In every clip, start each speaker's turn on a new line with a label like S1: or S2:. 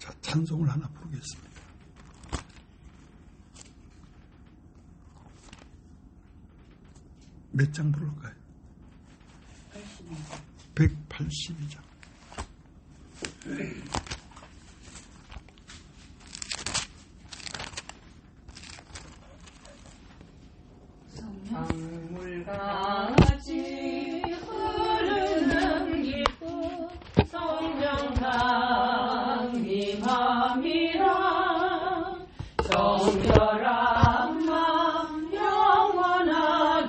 S1: 자, 찬송을 하나 부르겠습니다. 몇 장 부를까요? 182장.
S2: 강물같이 흐르는 기쁨 성령 강림함이라. 정결한 맘 영원하도록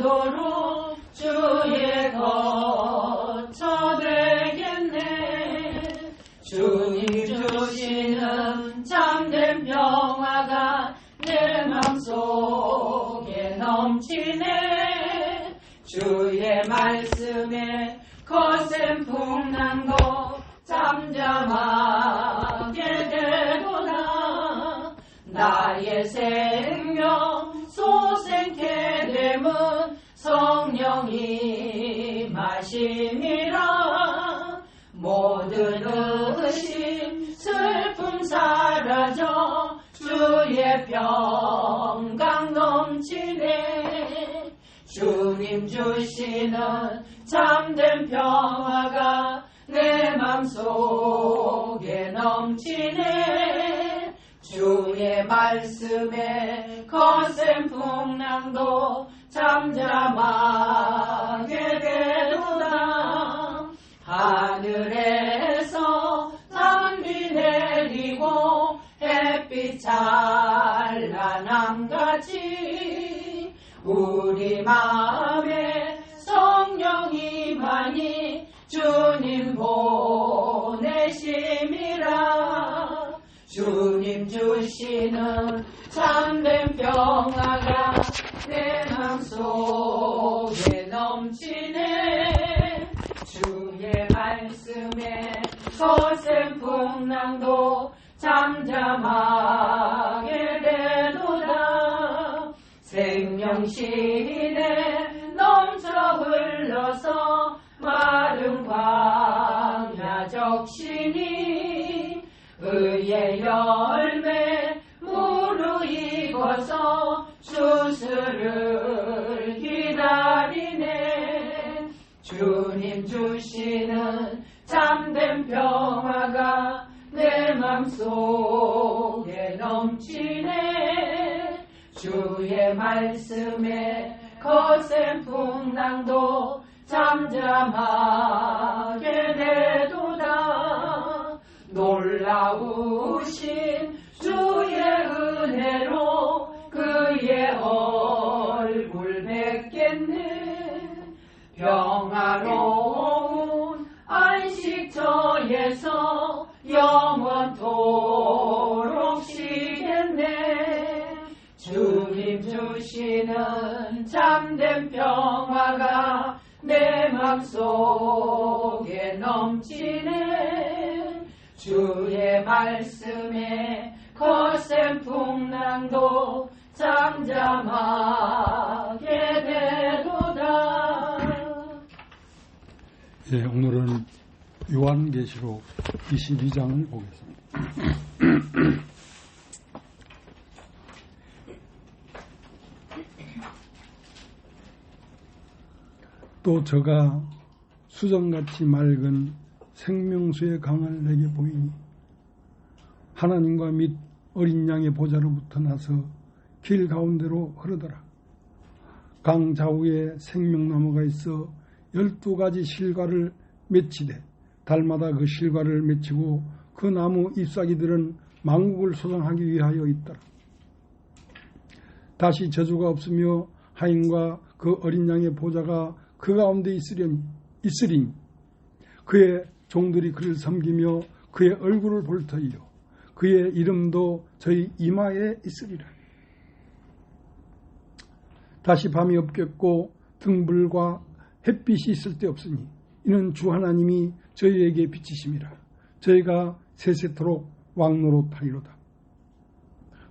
S2: 주의 거처 되겠네. 주님 주시는 참된 평화가 내 맘속에 넘치네. 주의 말씀에 거센 풍랑도 잠잠하게 되도다. 나의 생명 소생케 됨은 성령이 마심이라. 모든 의심 슬픔 사라져 주의 평강 넘치네. 주님 주시는 참된 평화가 내 맘속에 넘치네. 주의 말씀에 거센 풍랑도 잠잠하게 되도다. 하늘에서 단비 내리고 햇빛 찬란함같이 우리 마음에 성령이 많이 주님 보내심이라. 주님 주시는 참된 평화가 내 맘속에 넘치네. 주의 말씀에 거센 풍랑도 잠잠하게 되도다. 생명시내 넘쳐 흘러서 마른 광야 적시니 의의 열매 무르익어서 주스를 기다리네. 주님 주시는 참된 평화가 내 맘속에 넘치네. 주의 말씀에 거센 풍랑도 잠잠하게 되도다. 놀라우신 주의 은혜로 그의 얼굴 뵙겠네. 평화로운 안식처에서 영원토록 쉬겠네. 주님 주시는 참된 평화가 내 맘속에 넘치네. 주의 말씀에 거센 풍랑도 잠잠하게 되도다.
S1: 예, 오늘은 요한계시록 22장을 보겠습니다. 또 저가 수정같이 맑은 생명수의 강을 내게 보이니 하나님과 및 어린 양의 보좌로부터 나서 길 가운데로 흐르더라. 강 좌우에 생명나무가 있어 12가지 실과를 맺히되 달마다 그 실과를 맺히고 그 나무 잎사귀들은 만국을 소장하기 위하여 있더라. 다시 저주가 없으며 하인과 그 어린 양의 보좌가 그 가운데 있으리니 그의 종들이 그를 섬기며 그의 얼굴을 볼 터이요 그의 이름도 저희 이마에 있으리라. 다시 밤이 없겠고 등불과 햇빛이 있을 데 없으니 이는 주 하나님이 저희에게 비치심이라. 저희가 세세토록 왕노릇하리로다.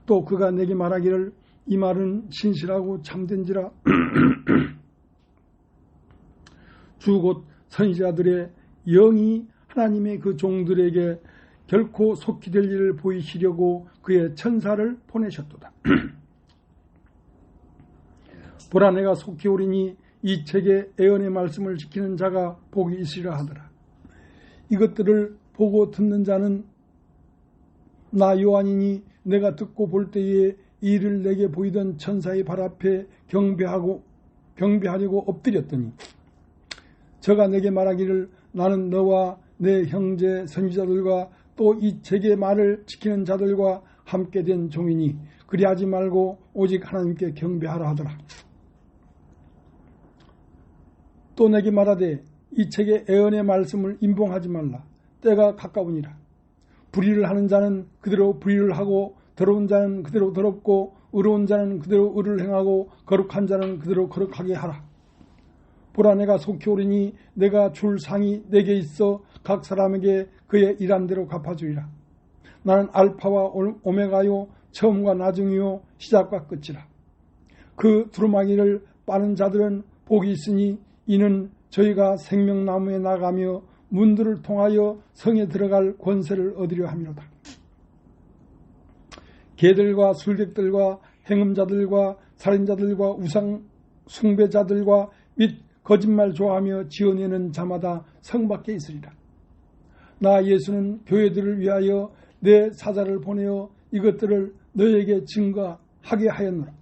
S1: 또 그가 내게 말하기를 이 말은 신실하고 참된지라. 주 곧 선지자들의 영이 하나님의 그 종들에게 결코 속히 될 일을 보이시려고 그의 천사를 보내셨도다. 보라, 내가 속히 오리니 이 책의 애언의 말씀을 지키는 자가 복이 있으리라 하더라. 이것들을 보고 듣는 자는 나 요한이니 내가 듣고 볼 때에 이 일을 내게 보이던 천사의 발 앞에 경배하려고 엎드렸더니 저가 내게 말하기를 나는 너와 내 형제 선지자들과 또 이 책의 말을 지키는 자들과 함께 된 종이니 그리하지 말고 오직 하나님께 경배하라 하더라. 또 내게 말하되 이 책의 애언의 말씀을 임봉하지 말라. 때가 가까우니라. 불의를 하는 자는 그대로 불의를 하고 더러운 자는 그대로 더럽고 의로운 자는 그대로 의를 행하고 거룩한 자는 그대로 거룩하게 하라. 보라, 내가 속히 오리니 내가 줄 상이 내게 있어 각 사람에게 그의 일한 대로 갚아주리라. 나는 알파와 오메가요 처음과 나중이요 시작과 끝이라. 그 두루마기를 빠는 자들은 복이 있으니 이는 저희가 생명나무에 나가며 문들을 통하여 성에 들어갈 권세를 얻으려 함이로다. 개들과 술객들과 행음자들과 살인자들과 우상 숭배자들과 및 거짓말 좋아하며 지어내는 자마다 성 밖에 있으리라. 나 예수는 교회들을 위하여 내 사자를 보내어 이것들을 너에게 증거하게 하였노라.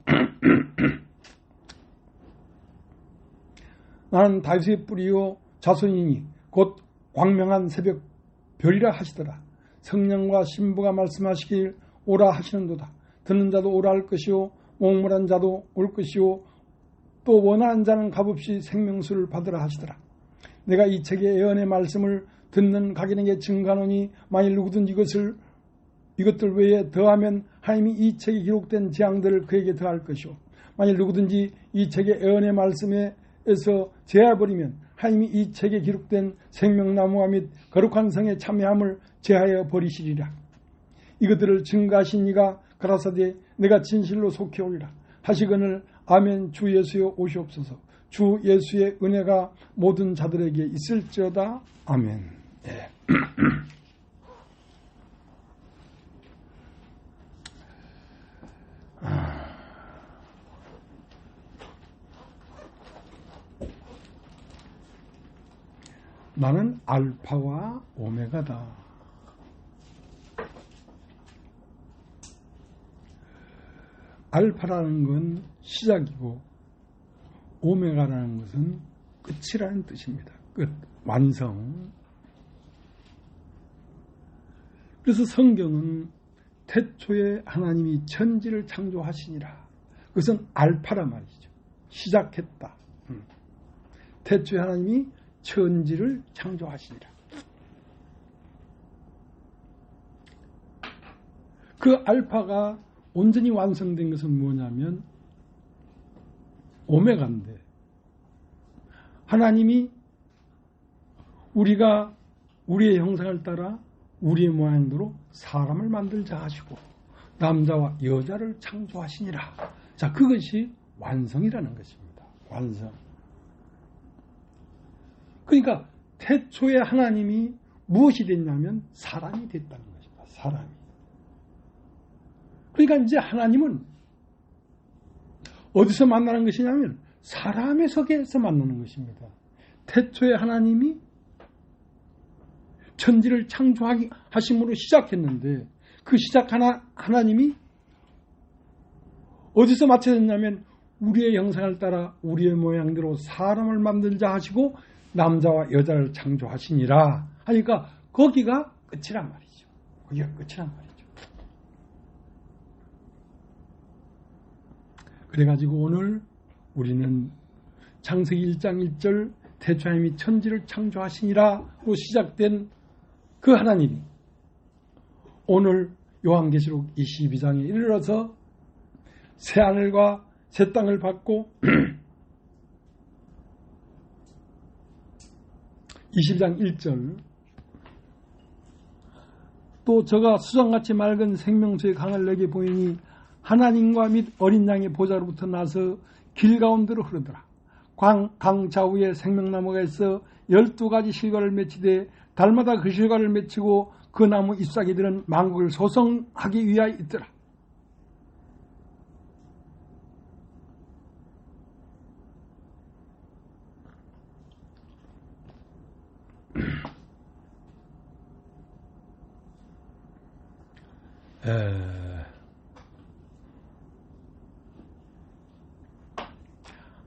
S1: 나는 다윗의 뿌리요 자손이니 곧 광명한 새벽 별이라 하시더라. 성령과 신부가 말씀하시길 오라 하시는도다. 듣는 자도 오라 할 것이요 목물한 자도 올 것이요 또 원하는 자는 값없이 생명수를 받으라 하시더라. 내가 이 책의 예언의 말씀을 듣는 각인에게 증가하노니 만일 누구든지 이것들 외에 더하면 하나님이 이 책에 기록된 재앙들을 그에게 더할 것이요 만일 누구든지 이 책의 예언의 말씀에서 제하버리면 하나님이 이 책에 기록된 생명나무와 및 거룩한 성에 참여함을 제하여 버리시리라. 이것들을 증거하신 이가 가라사대 내가 진실로 속히 오리라 하시거늘 아멘. 주 예수여 오시옵소서. 주 예수의 은혜가 모든 자들에게 있을지어다. 아멘. 네. 나는 알파와 오메가다. 알파라는 건 시작이고 오메가라는 것은 끝이라는 뜻입니다. 끝, 완성. 그래서 성경은 태초에 하나님이 천지를 창조하시니라. 그것은 알파란 말이죠. 시작했다. 태초에 하나님이 천지를 창조하시니라. 그 알파가 온전히 완성된 것은 뭐냐면 오메가인데 하나님이 우리가 우리의 형상을 따라 우리의 모양대로 사람을 만들자 하시고 남자와 여자를 창조하시니라. 자, 그것이 완성이라는 것입니다. 완성. 그러니까 태초에 하나님이 무엇이 됐냐면 사람이 됐다는 것입니다. 사람이. 그러니까 이제 하나님은 어디서 만나는 것이냐면 사람의 속에서 만나는 것입니다. 태초에 하나님이 천지를 창조하심으로 시작했는데 그 하나님이 어디서 마쳐졌냐면 우리의 형상을 따라 우리의 모양대로 사람을 만들자 하시고 남자와 여자를 창조하시니라 하니까 거기가 끝이란 말이죠. 거기가 끝이란 말이죠. 그래가지고 오늘 우리는 창세기 1장 1절 태초에 하나님이 천지를 창조하시니라로 시작된 그 하나님이 오늘 요한계시록 22장에 이르러서 새하늘과 새 땅을 받고 20장 1절 또 저가 수정같이 맑은 생명수의 강을 내게 보이니 하나님과 및 어린 양의 보좌로부터 나서 길 가운데로 흐르더라. 강 좌우에 생명나무가 있어 12가지 실과를 맺히되 달마다 그 실과를 맺히고 그 나무 잎사귀들은 만국을 소성하기 위하여 있더라.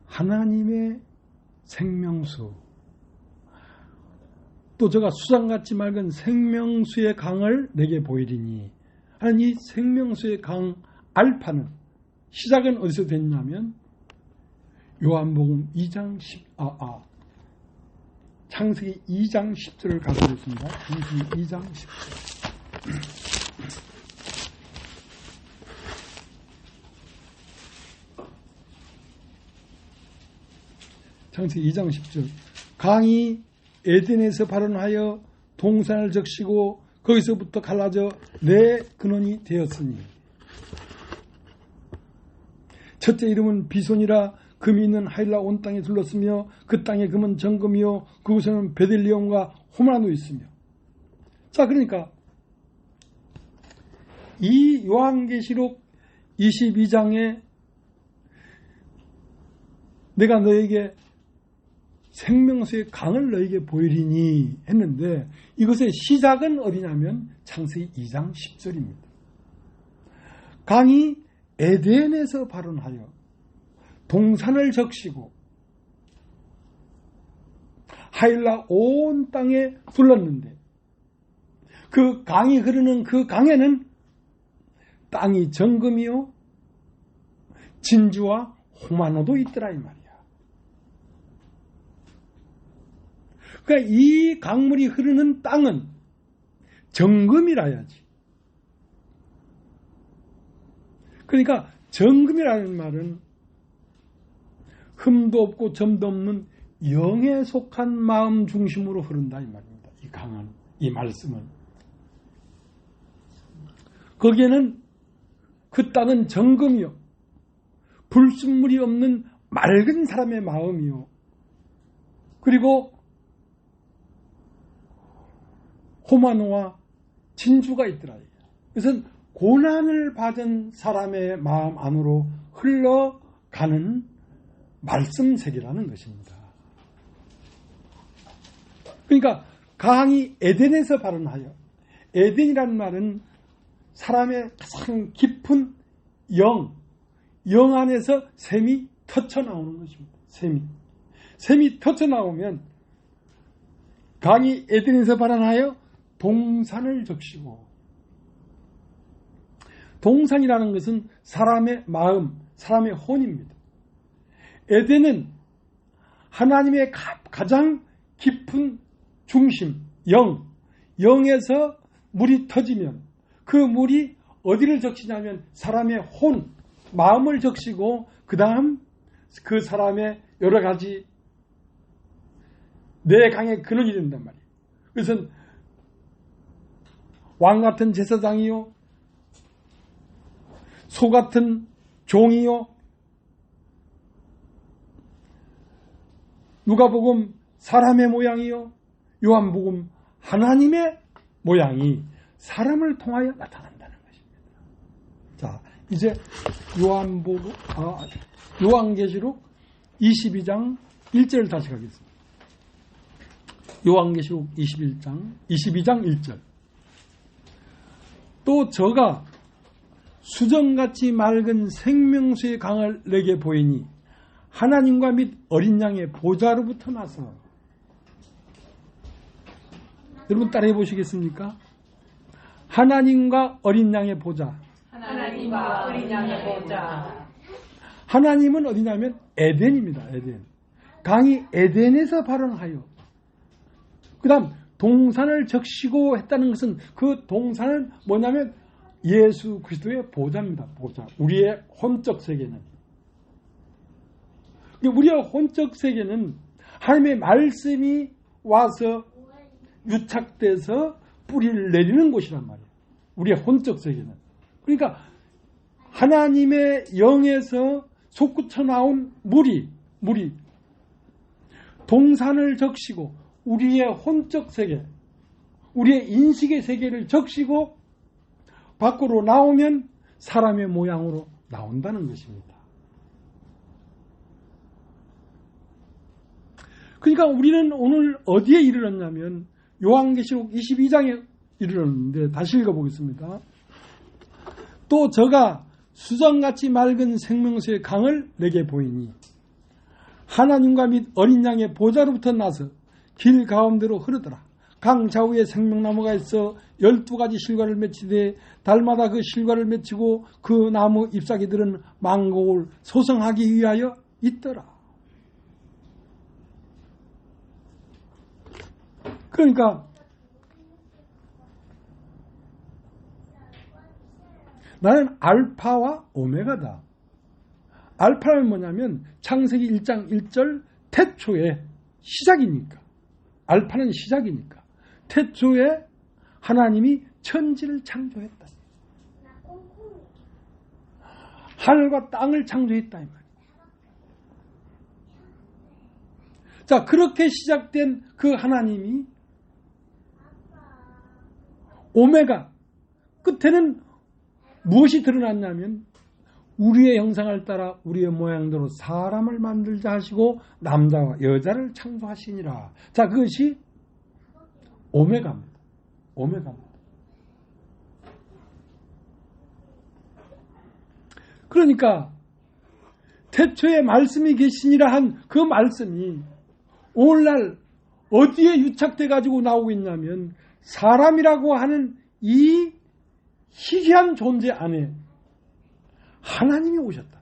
S1: 하나님의 생명수, 또 저가 수상같이 맑은 생명수의 강을 내게 보이리니, 하는 이 생명수의 강 알파는 시작은 어디서 됐냐면 요한복음 2장 10, 창세기 2장 10절을 가져오겠습니다. 창세기 2장 10절. 창세기 2장 10절. 강이 에덴에서 발원하여 동산을 적시고 거기서부터 갈라져 네 근원이 되었으니, 첫째 이름은 비손이라 금이 있는 하일라 온 땅에 둘렀으며 그 땅의 금은 정금이요 그곳에는 베들리온과 호마노 있으며. 자, 그러니까 이 요한계시록 22장에 내가 너에게 생명수의 강을 너에게 보이리니 했는데, 이것의 시작은 어디냐면 창세기 2장 10절입니다. 강이 에덴에서 발원하여 동산을 적시고 하일라 온 땅에 둘렀는데, 그 강이 흐르는 그 강에는 땅이 정금이요 진주와 호마노도 있더라 이 말이야. 그러니까 이 강물이 흐르는 땅은 정금이라야지. 그러니까 정금이라는 말은 흠도 없고 점도 없는 영에 속한 마음 중심으로 흐른다 이 말입니다. 이 강은, 이 말씀은. 거기에는 그 땅은 정금이요 불순물이 없는 맑은 사람의 마음이요, 그리고 호마노와 진주가 있더라. 그것은 고난을 받은 사람의 마음 안으로 흘러가는 말씀 세계라는 것입니다. 그러니까 강이 에덴에서 발원하여, 에덴이라는 말은 사람의 가장 깊은 영 안에서 샘이 터쳐나오는 것입니다. 샘이 터쳐나오면 강이 에덴에서 발원하여 동산을 적시고, 동산이라는 것은 사람의 마음, 사람의 혼입니다. 에덴은 하나님의 가장 깊은 중심, 영에서 물이 터지면 그 물이 어디를 적시냐면 사람의 혼, 마음을 적시고 그 다음 그 사람의 여러 가지 내 강의 근원이 된단 말이에요. 그것은 왕 같은 제사장이요, 소 같은 종이요, 누가복음 사람의 모양이요, 요한복음 하나님의 모양이 사람을 통하여 나타난다는 것입니다. 자, 이제 요한계시록 22장 1절을 다시 가겠습니다. 요한계시록 22장 1절. 또 저가 수정같이 맑은 생명수의 강을 내게 보이니 하나님과 및 어린 양의 보좌로부터 나서. 여러분 따라해 보시겠습니까? 하나님과 어린 양의 보좌.
S2: 하나님과 어린 양의 보좌.
S1: 하나님은 어디냐면 에덴입니다. 에덴. 강이 에덴에서 발원하여, 그 다음 동산을 적시고 했다는 것은 그 동산은 뭐냐면 예수 그리스도의 보좌입니다. 보좌. 우리의 혼적 세계는. 우리의 혼적 세계는 하나님의 말씀이 와서 유착돼서 뿌리를 내리는 곳이란 말이에요. 우리의 혼적 세계는. 그러니까 하나님의 영에서 솟구쳐 나온 물이 동산을 적시고 우리의 혼적 세계, 우리의 인식의 세계를 적시고 밖으로 나오면 사람의 모양으로 나온다는 것입니다. 그러니까 우리는 오늘 어디에 이르렀냐면 요한계시록 22장에 이르렀는데 다시 읽어보겠습니다. 또 저가 수정같이 맑은 생명수의 강을 내게 보이니 하나님과 및 어린 양의 보좌로부터 나서 길 가운데로 흐르더라. 강 좌우에 생명나무가 있어 12가지 실과를 맺히되 달마다 그 실과를 맺히고 그 나무 잎사귀들은 만국을 소성하기 위하여 있더라. 그러니까 나는 알파와 오메가다. 알파는 뭐냐면 창세기 1장 1절 태초의 시작이니까. 알파는 시작이니까. 태초에 하나님이 천지를 창조했다. 하늘과 땅을 창조했다 이 말이에요. 자, 그렇게 시작된 그 하나님이 오메가 끝에는 무엇이 드러났냐면 우리의 형상을 따라 우리의 모양대로 사람을 만들자 하시고 남자와 여자를 창조하시니라. 자, 그것이 오메가입니다. 오메가입니다. 그러니까 태초에 말씀이 계시니라 한 그 말씀이 오늘날 어디에 유착돼 가지고 나오고 있냐면 사람이라고 하는 이 희귀한 존재 안에 하나님이 오셨다.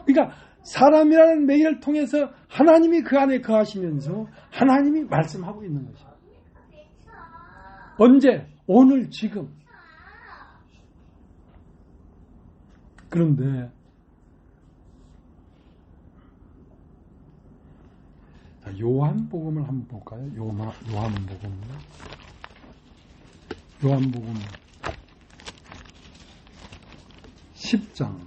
S1: 그러니까 사람이라는 매개를 통해서 하나님이 그 안에 거하시면서 하나님이 말씀하고 있는 것이다. 언제? 오늘 지금. 그런데 요한복음을 한번 볼까요? 요한복음 10장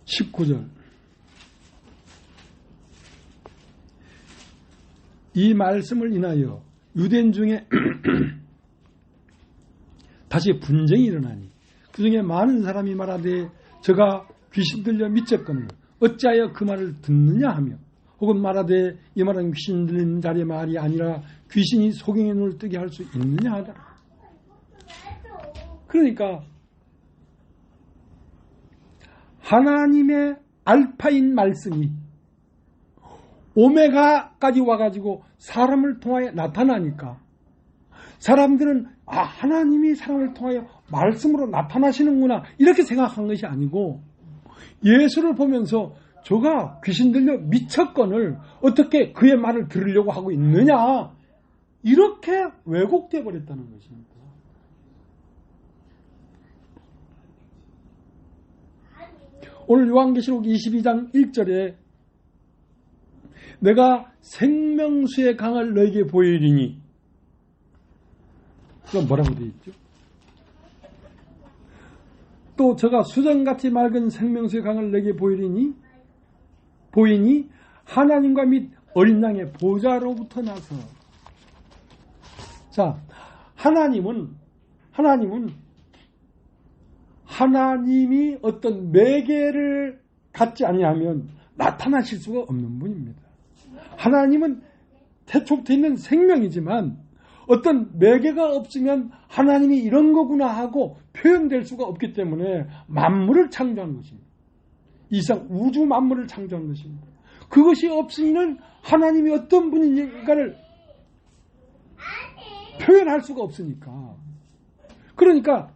S1: 19절 이 말씀을 인하여 유대인 중에 다시 분쟁이 일어나니 그 중에 많은 사람이 말하되 저가 귀신 들려 미쳤거늘 어찌하여 그 말을 듣느냐 하며 혹은 말하되 이 말은 귀신 들린 자의 말이 아니라 귀신이 소경의 눈을 뜨게 할 수 있느냐 하더라. 그러니까 하나님의 알파인 말씀이 오메가까지 와가지고 사람을 통하여 나타나니까 사람들은 하나님이 사람을 통하여 말씀으로 나타나시는구나 이렇게 생각한 것이 아니고 예수를 보면서 저가 귀신 들려 미쳤거늘 어떻게 그의 말을 들으려고 하고 있느냐 이렇게 왜곡되어 버렸다는 것입니다. 오늘 요한계시록 22장 1절에 내가 생명수의 강을 너에게 보이리니 그건 뭐라고 되어 있죠? 또 저가 수정같이 맑은 생명수의 강을 내게 보이니 하나님과 및 어린 양의 보좌로부터 나서 자 하나님이 어떤 매개를 갖지 아니하면 나타나실 수가 없는 분입니다. 하나님은 태초부터 있는 생명이지만 어떤 매개가 없으면 하나님이 이런 거구나 하고 표현될 수가 없기 때문에 만물을 창조한 것입니다. 이상 우주 만물을 창조한 것입니다. 그것이 없으면 하나님이 어떤 분인가를 표현할 수가 없으니까. 그러니까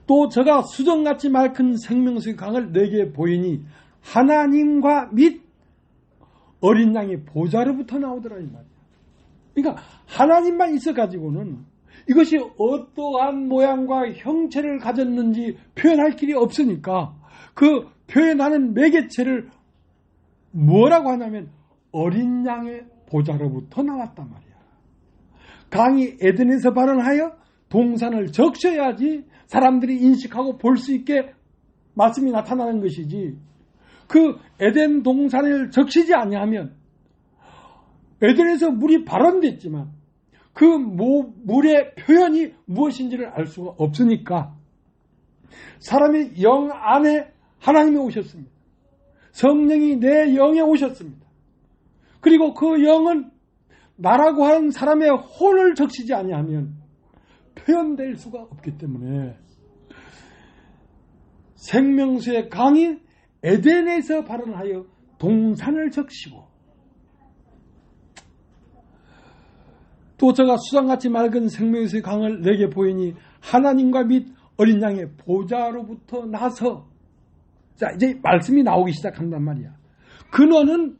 S1: 또 저가 수정같이 맑은 생명수의 강을 내게 보이니 하나님과 및 어린 양의 보좌로부터 나오더라 이 말이야. 그러니까 하나님만 있어가지고는 이것이 어떠한 모양과 형체를 가졌는지 표현할 길이 없으니까 그 표현하는 매개체를 뭐라고 하냐면 어린 양의 보좌로부터 나왔단 말이야. 강이 에덴에서 발원하여 동산을 적셔야지 사람들이 인식하고 볼 수 있게 말씀이 나타나는 것이지, 그 에덴 동산을 적시지 아니하면 에덴에서 물이 발원됐지만 그 물의 표현이 무엇인지를 알 수가 없으니까 사람의 영 안에 하나님이 오셨습니다. 성령이 내 영에 오셨습니다. 그리고 그 영은 나라고 하는 사람의 혼을 적시지 아니하면 표현될 수가 없기 때문에 생명수의 강이 에덴에서 발원하여 동산을 적시고, 또 저가 수상같이 맑은 생명수의 강을 내게 보이니 하나님과 및 어린 양의 보좌로부터 나서, 자 이제 말씀이 나오기 시작한단 말이야. 근원은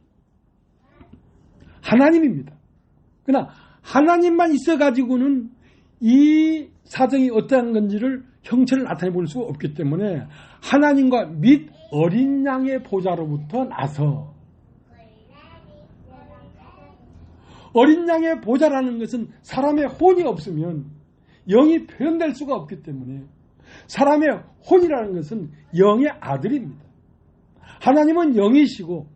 S1: 하나님입니다. 그러나 하나님만 있어가지고는 이 사정이 어떠한 건지를 형체를 나타내 볼 수가 없기 때문에 하나님과 및 어린 양의 보좌로부터 나서, 어린 양의 보좌라는 것은 사람의 혼이 없으면 영이 표현될 수가 없기 때문에 사람의 혼이라는 것은 영의 아들입니다. 하나님은 영이시고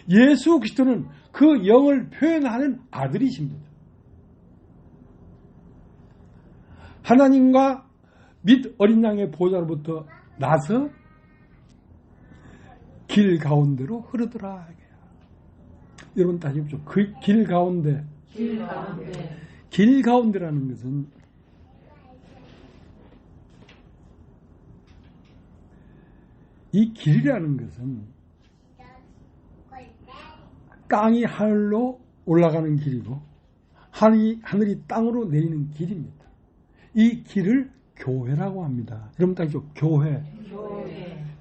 S1: 예수 그리스도는 그 영을 표현하는 아들이십니다. 하나님과 및 어린 양의 보좌로부터 나서 길 가운데로 흐르더라. 여러분 따지십시오. 그 길 가운데. 길 가운데라는 것은 이 길이라는 것은 땅이 하늘로 올라가는 길이고 하늘이 땅으로 내리는 길입니다. 이 길을 교회라고 합니다. 여러분 따지십시오.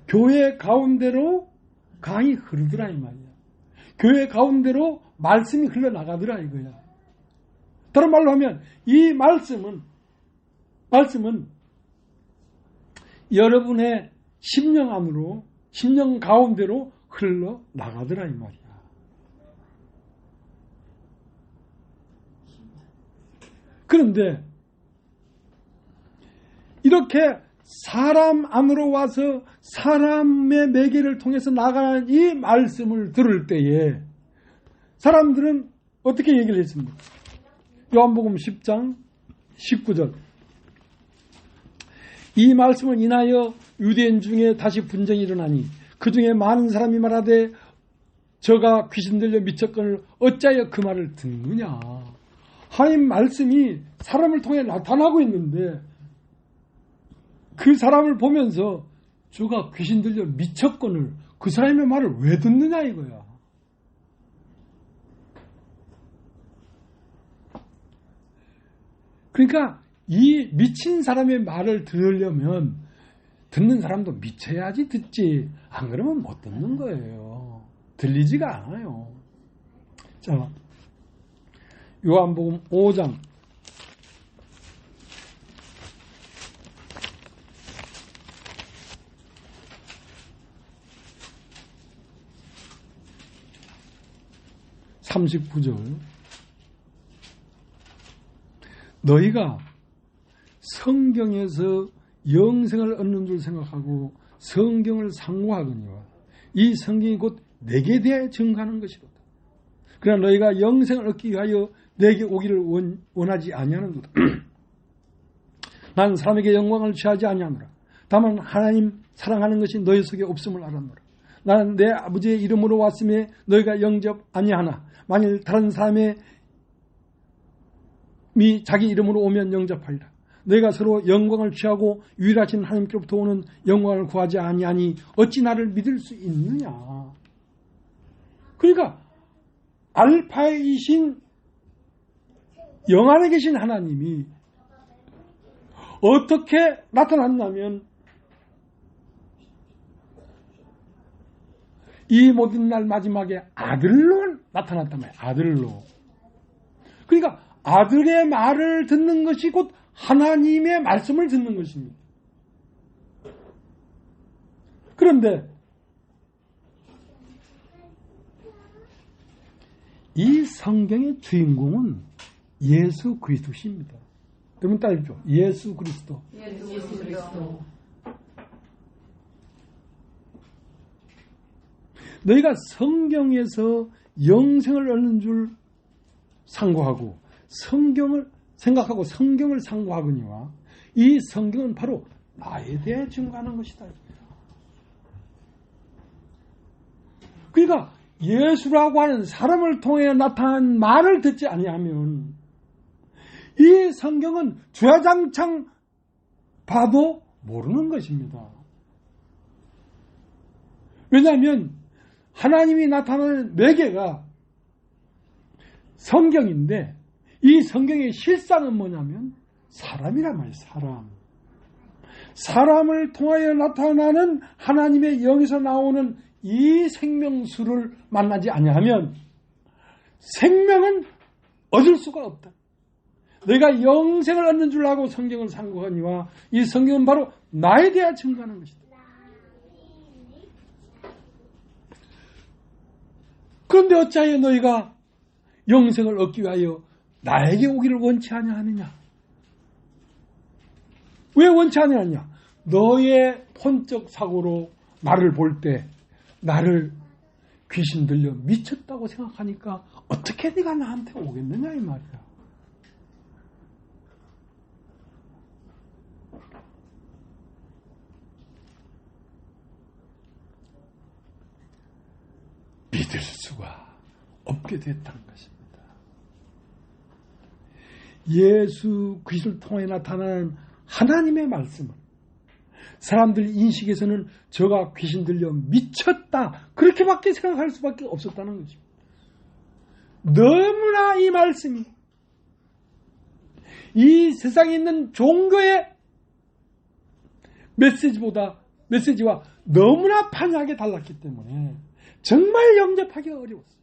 S1: 교회 가운데로 강이 흐르더라 이 말이야. 교회 가운데로 말씀이 흘러나가더라 이거야. 다른 말로 하면 이 말씀은 여러분의 심령 안으로, 심령 가운데로 흘러나가더라 이 말이야. 그런데 이렇게 사람 안으로 와서 사람의 매개를 통해서 나가는 이 말씀을 들을 때에 사람들은 어떻게 얘기를 했습니까? 요한복음 10장 19절. 이 말씀을 인하여 유대인 중에 다시 분쟁이 일어나니 그 중에 많은 사람이 말하되 저가 귀신 들려 미쳤거늘 어찌하여 그 말을 듣느냐. 하나님 말씀이 사람을 통해 나타나고 있는데 그 사람을 보면서 저가 귀신 들려 미쳤거늘 그 사람의 말을 왜 듣느냐 이거야. 그러니까 이 미친 사람의 말을 들으려면 듣는 사람도 미쳐야지 듣지, 안 그러면 못 듣는 거예요. 들리지가 않아요. 자, 요한복음 5장 39절. 너희가 성경에서 영생을 얻는 줄 생각하고 성경을 상고하거니와 이 성경이 곧 내게 대하여 증거하는 것이로다. 그러나 너희가 영생을 얻기 위하여 내게 오기를 원하지 아니하는도다. 나는 사람에게 영광을 취하지 아니하노라. 다만 하나님 사랑하는 것이 너희 속에 없음을 알았노라. 나는 내 아버지의 이름으로 왔음에 너희가 영접 아니하나 만일 다른 사람이 자기 이름으로 오면 영접하리라. 너희가 서로 영광을 취하고 유일하신 하나님께로부터 오는 영광을 구하지 아니하니 어찌 나를 믿을 수 있느냐. 그러니까 알파이신 영 안에 계신 하나님이 어떻게 나타났냐면 이 모든 날 마지막에 아들로 나타났단 말이에요. 아들로. 그러니까 아들의 말을 듣는 것이 곧 하나님의 말씀을 듣는 것입니다. 그런데 이 성경의 주인공은 예수 그리스도십니다. 여러분 따르죠? 예수 그리스도.
S2: 예수 그리스도.
S1: 너희가 성경에서 영생을 얻는 줄 상고하고 성경을 생각하고 성경을 상고하거니와 이 성경은 바로 나에 대해 증거하는 것이다. 그러니까 예수라고 하는 사람을 통해 나타난 말을 듣지 아니하면 이 성경은 주야장창 봐도 모르는 것입니다. 왜냐하면 하나님이 나타나는 매개가 성경인데 이 성경의 실상은 뭐냐면 사람이란 말이에요. 사람을 통하여 나타나는 하나님의 영에서 나오는 이 생명수를 만나지 아니하면 생명은 얻을 수가 없다. 내가 영생을 얻는 줄 알고 성경을 상고하니와 이 성경은 바로 나에 대해 증거하는 것이다. 그런데 어찌하여 너희가 영생을 얻기 위하여 나에게 오기를 원치 아니하느냐? 왜 원치 아니하느냐? 너의 본적 사고로 나를 볼 때 나를 귀신 들려 미쳤다고 생각하니까 어떻게 네가 나한테 오겠느냐 이 말이야. 믿을 수가 없게 됐다는 것입니다. 예수 그리스도를 통해 나타나는 하나님의 말씀은 사람들 인식에서는 저가 귀신 들려 미쳤다 그렇게밖에 생각할 수밖에 없었다는 것입니다. 너무나 이 말씀이 이 세상에 있는 종교의 메시지와 너무나 판이하게 달랐기 때문에 정말 영접하기가 어려웠어요.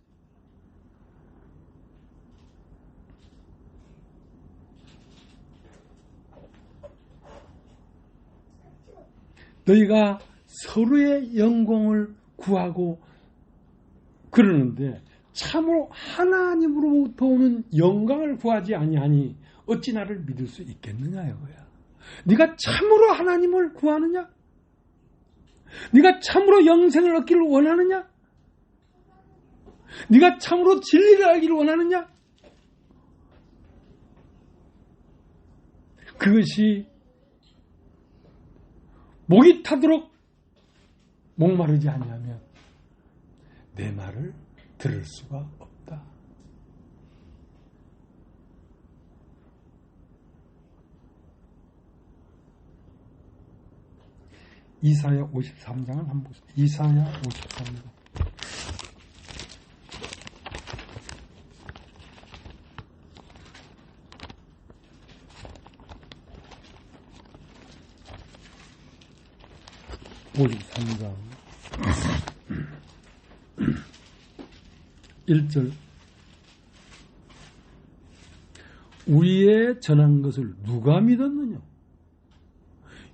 S1: 너희가 서로의 영광을 구하고 그러는데 참으로 하나님으로부터 오는 영광을 구하지 아니하니 어찌 나를 믿을 수 있겠느냐 이거야. 네가 참으로 하나님을 구하느냐? 네가 참으로 영생을 얻기를 원하느냐? 네가 참으로 진리를 알기를 원하느냐? 그것이 목이 타도록 목마르지 아니하면 내 말을 들을 수가 없다. 이사야 53장을 한번 보세요. 이사야 53장. (53장) 1절 우리의 전한 것을 누가 믿었느냐?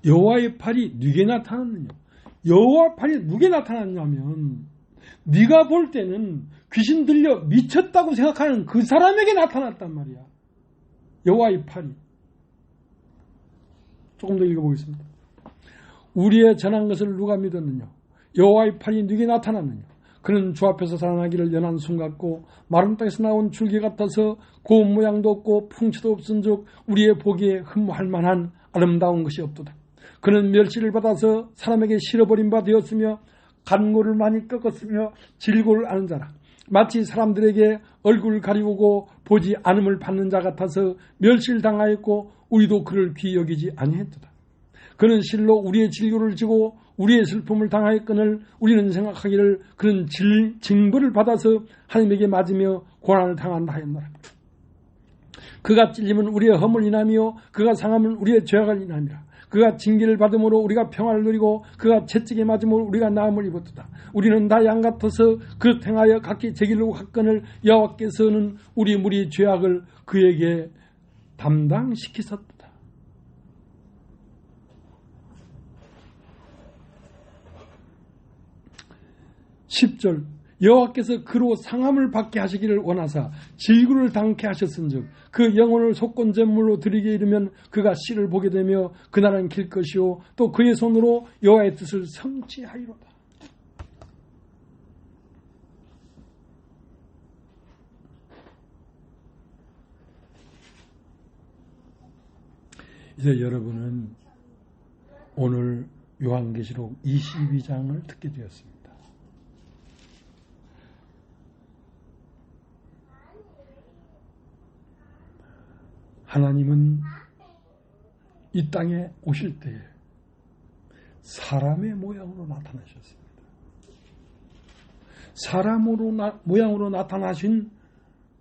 S1: 여호와의 팔이 누게 나타났느냐? 여호와의 팔이 누게 나타났냐면 네가 볼 때는 귀신 들려 미쳤다고 생각하는 그 사람에게 나타났단 말이야. 여호와의 팔이. 조금 더 읽어보겠습니다. 우리의 전한 것을 누가 믿었느냐? 여호와의 팔이 누게 나타났느냐? 그는 주 앞에서 살아나기를 연한 순 같고 마른 땅에서 나온 줄기 같아서 고운 모양도 없고 풍치도 없은즉 우리의 보기에 흠모할 만한 아름다운 것이 없도다. 그는 멸시를 받아서 사람에게 실어버린 바 되었으며 간고를 많이 꺾었으며 질고를 아는 자라. 마치 사람들에게 얼굴을 가리우고 보지 않음을 받는 자 같아서 멸시를 당하였고 우리도 그를 귀히 여기지 아니했도다. 그는 실로 우리의 질고를 지고 우리의 슬픔을 당하였거늘 우리는 생각하기를 그는 징벌을 받아서 하나님에게 맞으며 고난을 당한다 하였노라. 그가 찔림은 우리의 허물 인하며 그가 상함은 우리의 죄악을 인함이라. 그가 징계를 받음으로 우리가 평화를 누리고 그가 채찍에 맞음으로 우리가 나음을 입었도다. 우리는 다 양 같아서 그릇 행하여 각기 제 길로 갔거늘 여호와께서는 우리 무리 죄악을 그에게 담당시키셨도다. 10절 여호와께서 그로 상함을 받게 하시기를 원하사 질구를 당케 하셨은즉 그 영혼을 속건제물로 드리게 이르면 그가 씨를 보게 되며 그날은 길 것이요 또 그의 손으로 여호와의 뜻을 성취하리로다. 이제 여러분은 오늘 요한계시록 22장을 듣게 되었습니다. 하나님은 이 땅에 오실 때에 사람의 모양으로 나타나셨습니다. 모양으로 나타나신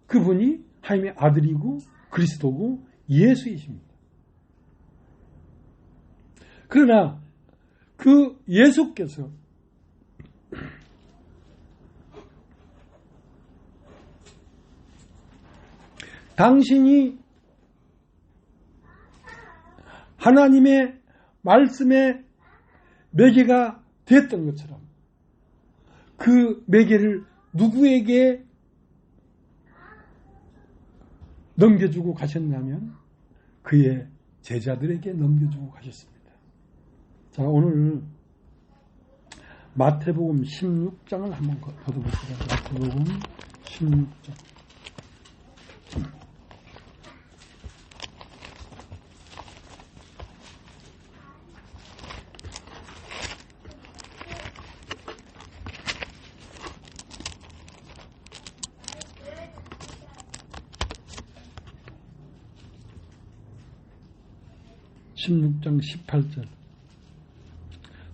S1: 그분이 하나님의 아들이고 그리스도고 예수이십니다. 그러나 그 예수께서 당신이 하나님의 말씀의 매개가 됐던 것처럼 그 매개를 누구에게 넘겨주고 가셨냐면 그의 제자들에게 넘겨주고 가셨습니다. 자, 오늘 마태복음 16장을 한번 걷어봅시다. 마태복음 16장. 16장 18절.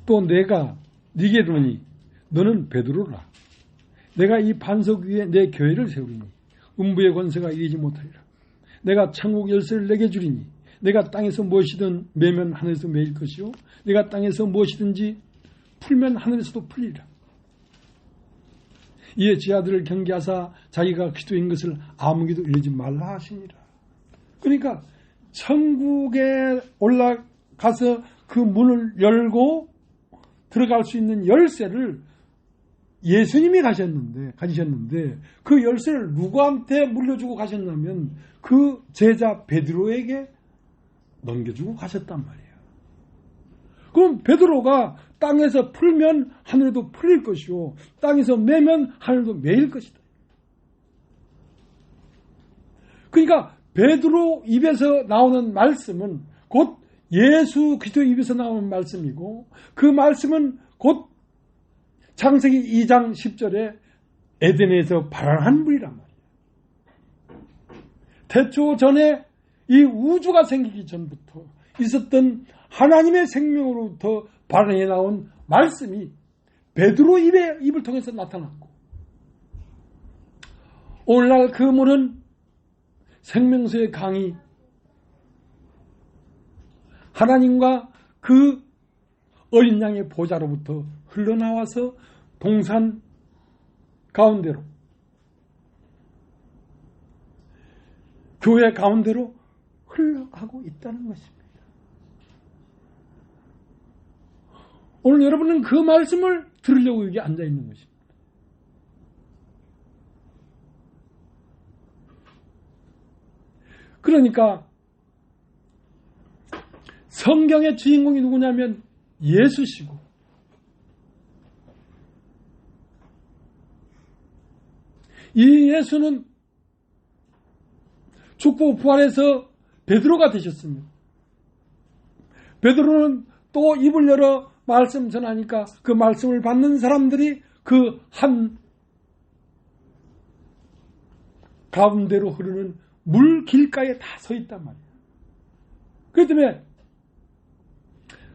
S1: 또 내가 네게 이르노니 너는 베드로라. 내가 이 반석 위에 내 교회를 세우리니 음부의 권세가 이기지 못하리라. 내가 천국 열쇠를 내게 주리니 내가 땅에서 무엇이든 매면 하늘에서 매일 것이요 내가 땅에서 무엇이든지 풀면 하늘에서도 풀리리라. 이에 지 아들을 경계하사 자기가 그리스도인 것을 아무에게도 알리지 말라 하시니라. 그러니까 천국에 올라가서 그 문을 열고 들어갈 수 있는 열쇠를 예수님이 가지셨는데 그 열쇠를 누구한테 물려주고 가셨냐면 그 제자 베드로에게 넘겨주고 가셨단 말이에요. 그럼 베드로가 땅에서 풀면 하늘에도 풀릴 것이요 땅에서 매면 하늘도 매일 것이다. 그러니까 베드로 입에서 나오는 말씀은 곧 예수 그리스도 입에서 나오는 말씀이고 그 말씀은 곧 창세기 2장 10절에 에덴에서 발안한 물이란 말이에요. 태초 전에 이 우주가 생기기 전부터 있었던 하나님의 생명으로부터 발안해 나온 말씀이 베드로 입을 통해서 나타났고 오늘날 그 물은 생명수의 강이 하나님과 그 어린 양의 보좌로부터 흘러나와서 동산 가운데로 교회 가운데로 흘러가고 있다는 것입니다. 오늘 여러분은 그 말씀을 들으려고 여기 앉아 있는 것입니다. 그러니까 성경의 주인공이 누구냐면 예수시고 이 예수는 죽고 부활해서 베드로가 되셨습니다. 베드로는 또 입을 열어 말씀 전하니까 그 말씀을 받는 사람들이 그 한 가운데로 흐르는 물 길가에 다 서 있단 말이에요. 그렇기 때문에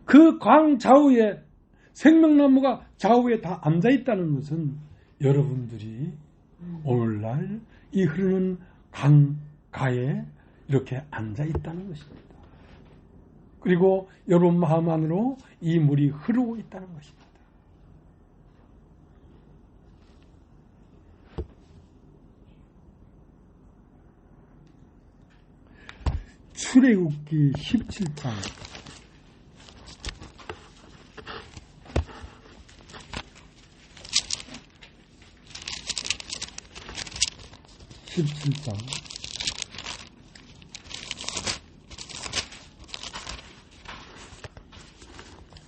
S1: 그 광 좌우에 생명나무가 좌우에 다 앉아 있다는 것은 여러분들이 오늘날 이 흐르는 강가에 이렇게 앉아 있다는 것입니다. 그리고 여러분 마음 안으로 이 물이 흐르고 있다는 것입니다. 출애굽기 17장 17장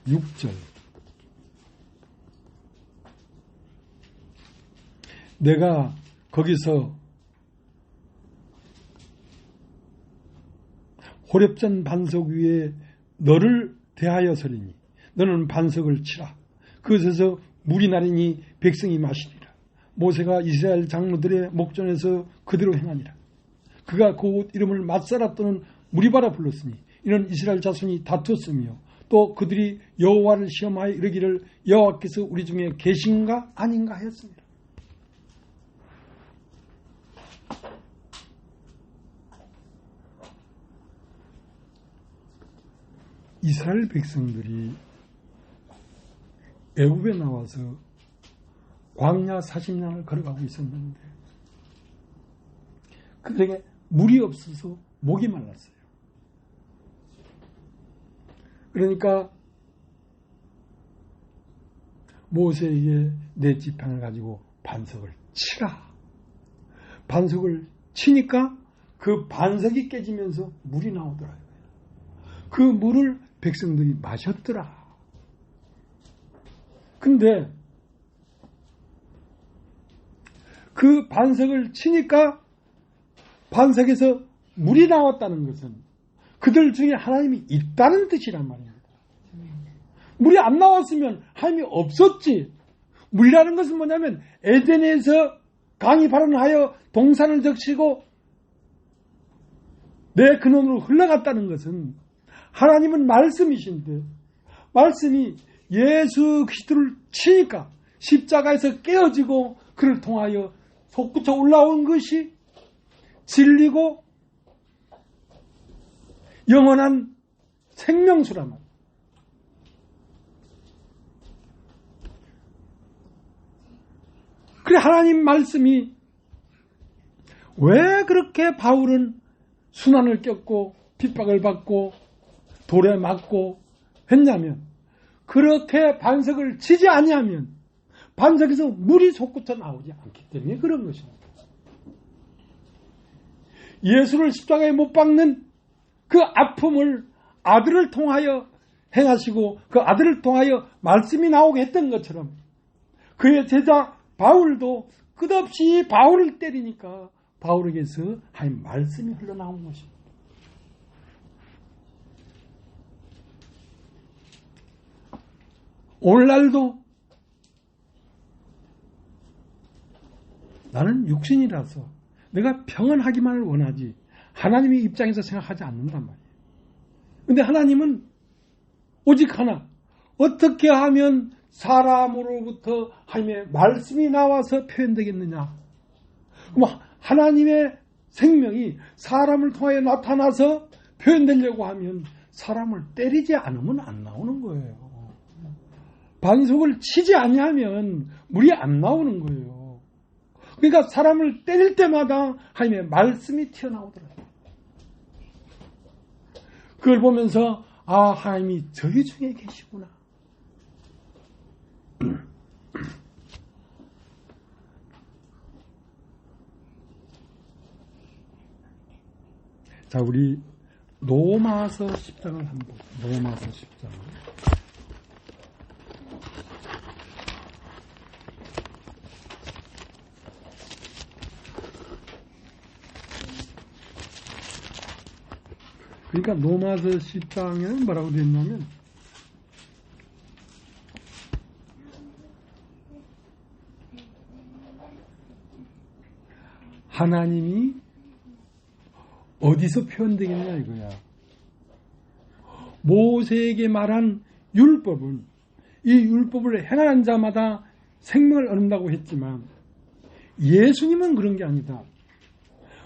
S1: 6절 내가 거기서 호렙산 반석 위에 너를 대하여 서리니 너는 반석을 치라. 그것에서 물이 나리니 백성이 마시리라. 모세가 이스라엘 장로들의 목전에서 그대로 행하니라. 그가 그 옷 이름을 맞사라 또는 무리바라 불렀으니 이는 이스라엘 자손이 다투었으며 또 그들이 여호와를 시험하여 이르기를 여호와께서 우리 중에 계신가 아닌가 하였습니다. 이스라엘 백성들이 애굽에 나와서 광야 40년을 걸어가고 있었는데 그들에게 물이 없어서 목이 말랐어요. 그러니까 모세에게 내 지팡이를 가지고 반석을 치라. 반석을 치니까 그 반석이 깨지면서 물이 나오더라고요. 그 물을 백성들이 마셨더라. 근데 그 반석을 치니까 반석에서 물이 나왔다는 것은 그들 중에 하나님이 있다는 뜻이란 말입니다. 물이 안 나왔으면 하나님이 없었지. 물이라는 것은 뭐냐면 에덴에서 강이 발원하여 동산을 적시고 내 근원으로 흘러갔다는 것은 하나님은 말씀이신데 말씀이 예수 그리스도를 치니까 십자가에서 깨어지고 그를 통하여 솟구쳐 올라온 것이 진리고 영원한 생명수란 말이에요. 그래 하나님 말씀이 왜 그렇게 바울은 순환을 겪고 핍박을 받고 돌에 맞고 했냐면 그렇게 반석을 치지 아니하면 반석에서 물이 솟구쳐 나오지 않기 때문에 그런 것입니다. 예수를 십자가에 못 박는 그 아픔을 아들을 통하여 행하시고 그 아들을 통하여 말씀이 나오게 했던 것처럼 그의 제자 바울도 끝없이 바울을 때리니까 바울에게서 하나님 말씀이 흘러나온 것입니다. 오늘날도 나는 육신이라서 내가 평안하기만을 원하지 하나님의 입장에서 생각하지 않는단 말이에요. 그런데 하나님은 오직 하나, 어떻게 하면 사람으로부터 하나님의 말씀이 나와서 표현되겠느냐. 그럼 하나님의 생명이 사람을 통하여 나타나서 표현되려고 하면 사람을 때리지 않으면 안 나오는 거예요. 반석을 치지 아니하면 물이 안 나오는 거예요. 그러니까 사람을 때릴 때마다 하나님의 말씀이 튀어나오더라고요. 그걸 보면서 아, 하나님이 저희 중에 계시구나. 자, 우리 로마서 10장을 한번 로마서 10장. 그러니까 로마서 10장에는 뭐라고 되어 있냐면 하나님이 어디서 표현되겠냐 이거야. 모세에게 말한 율법은 이 율법을 행하는 자마다 생명을 얻는다고 했지만 예수님은 그런 게 아니다.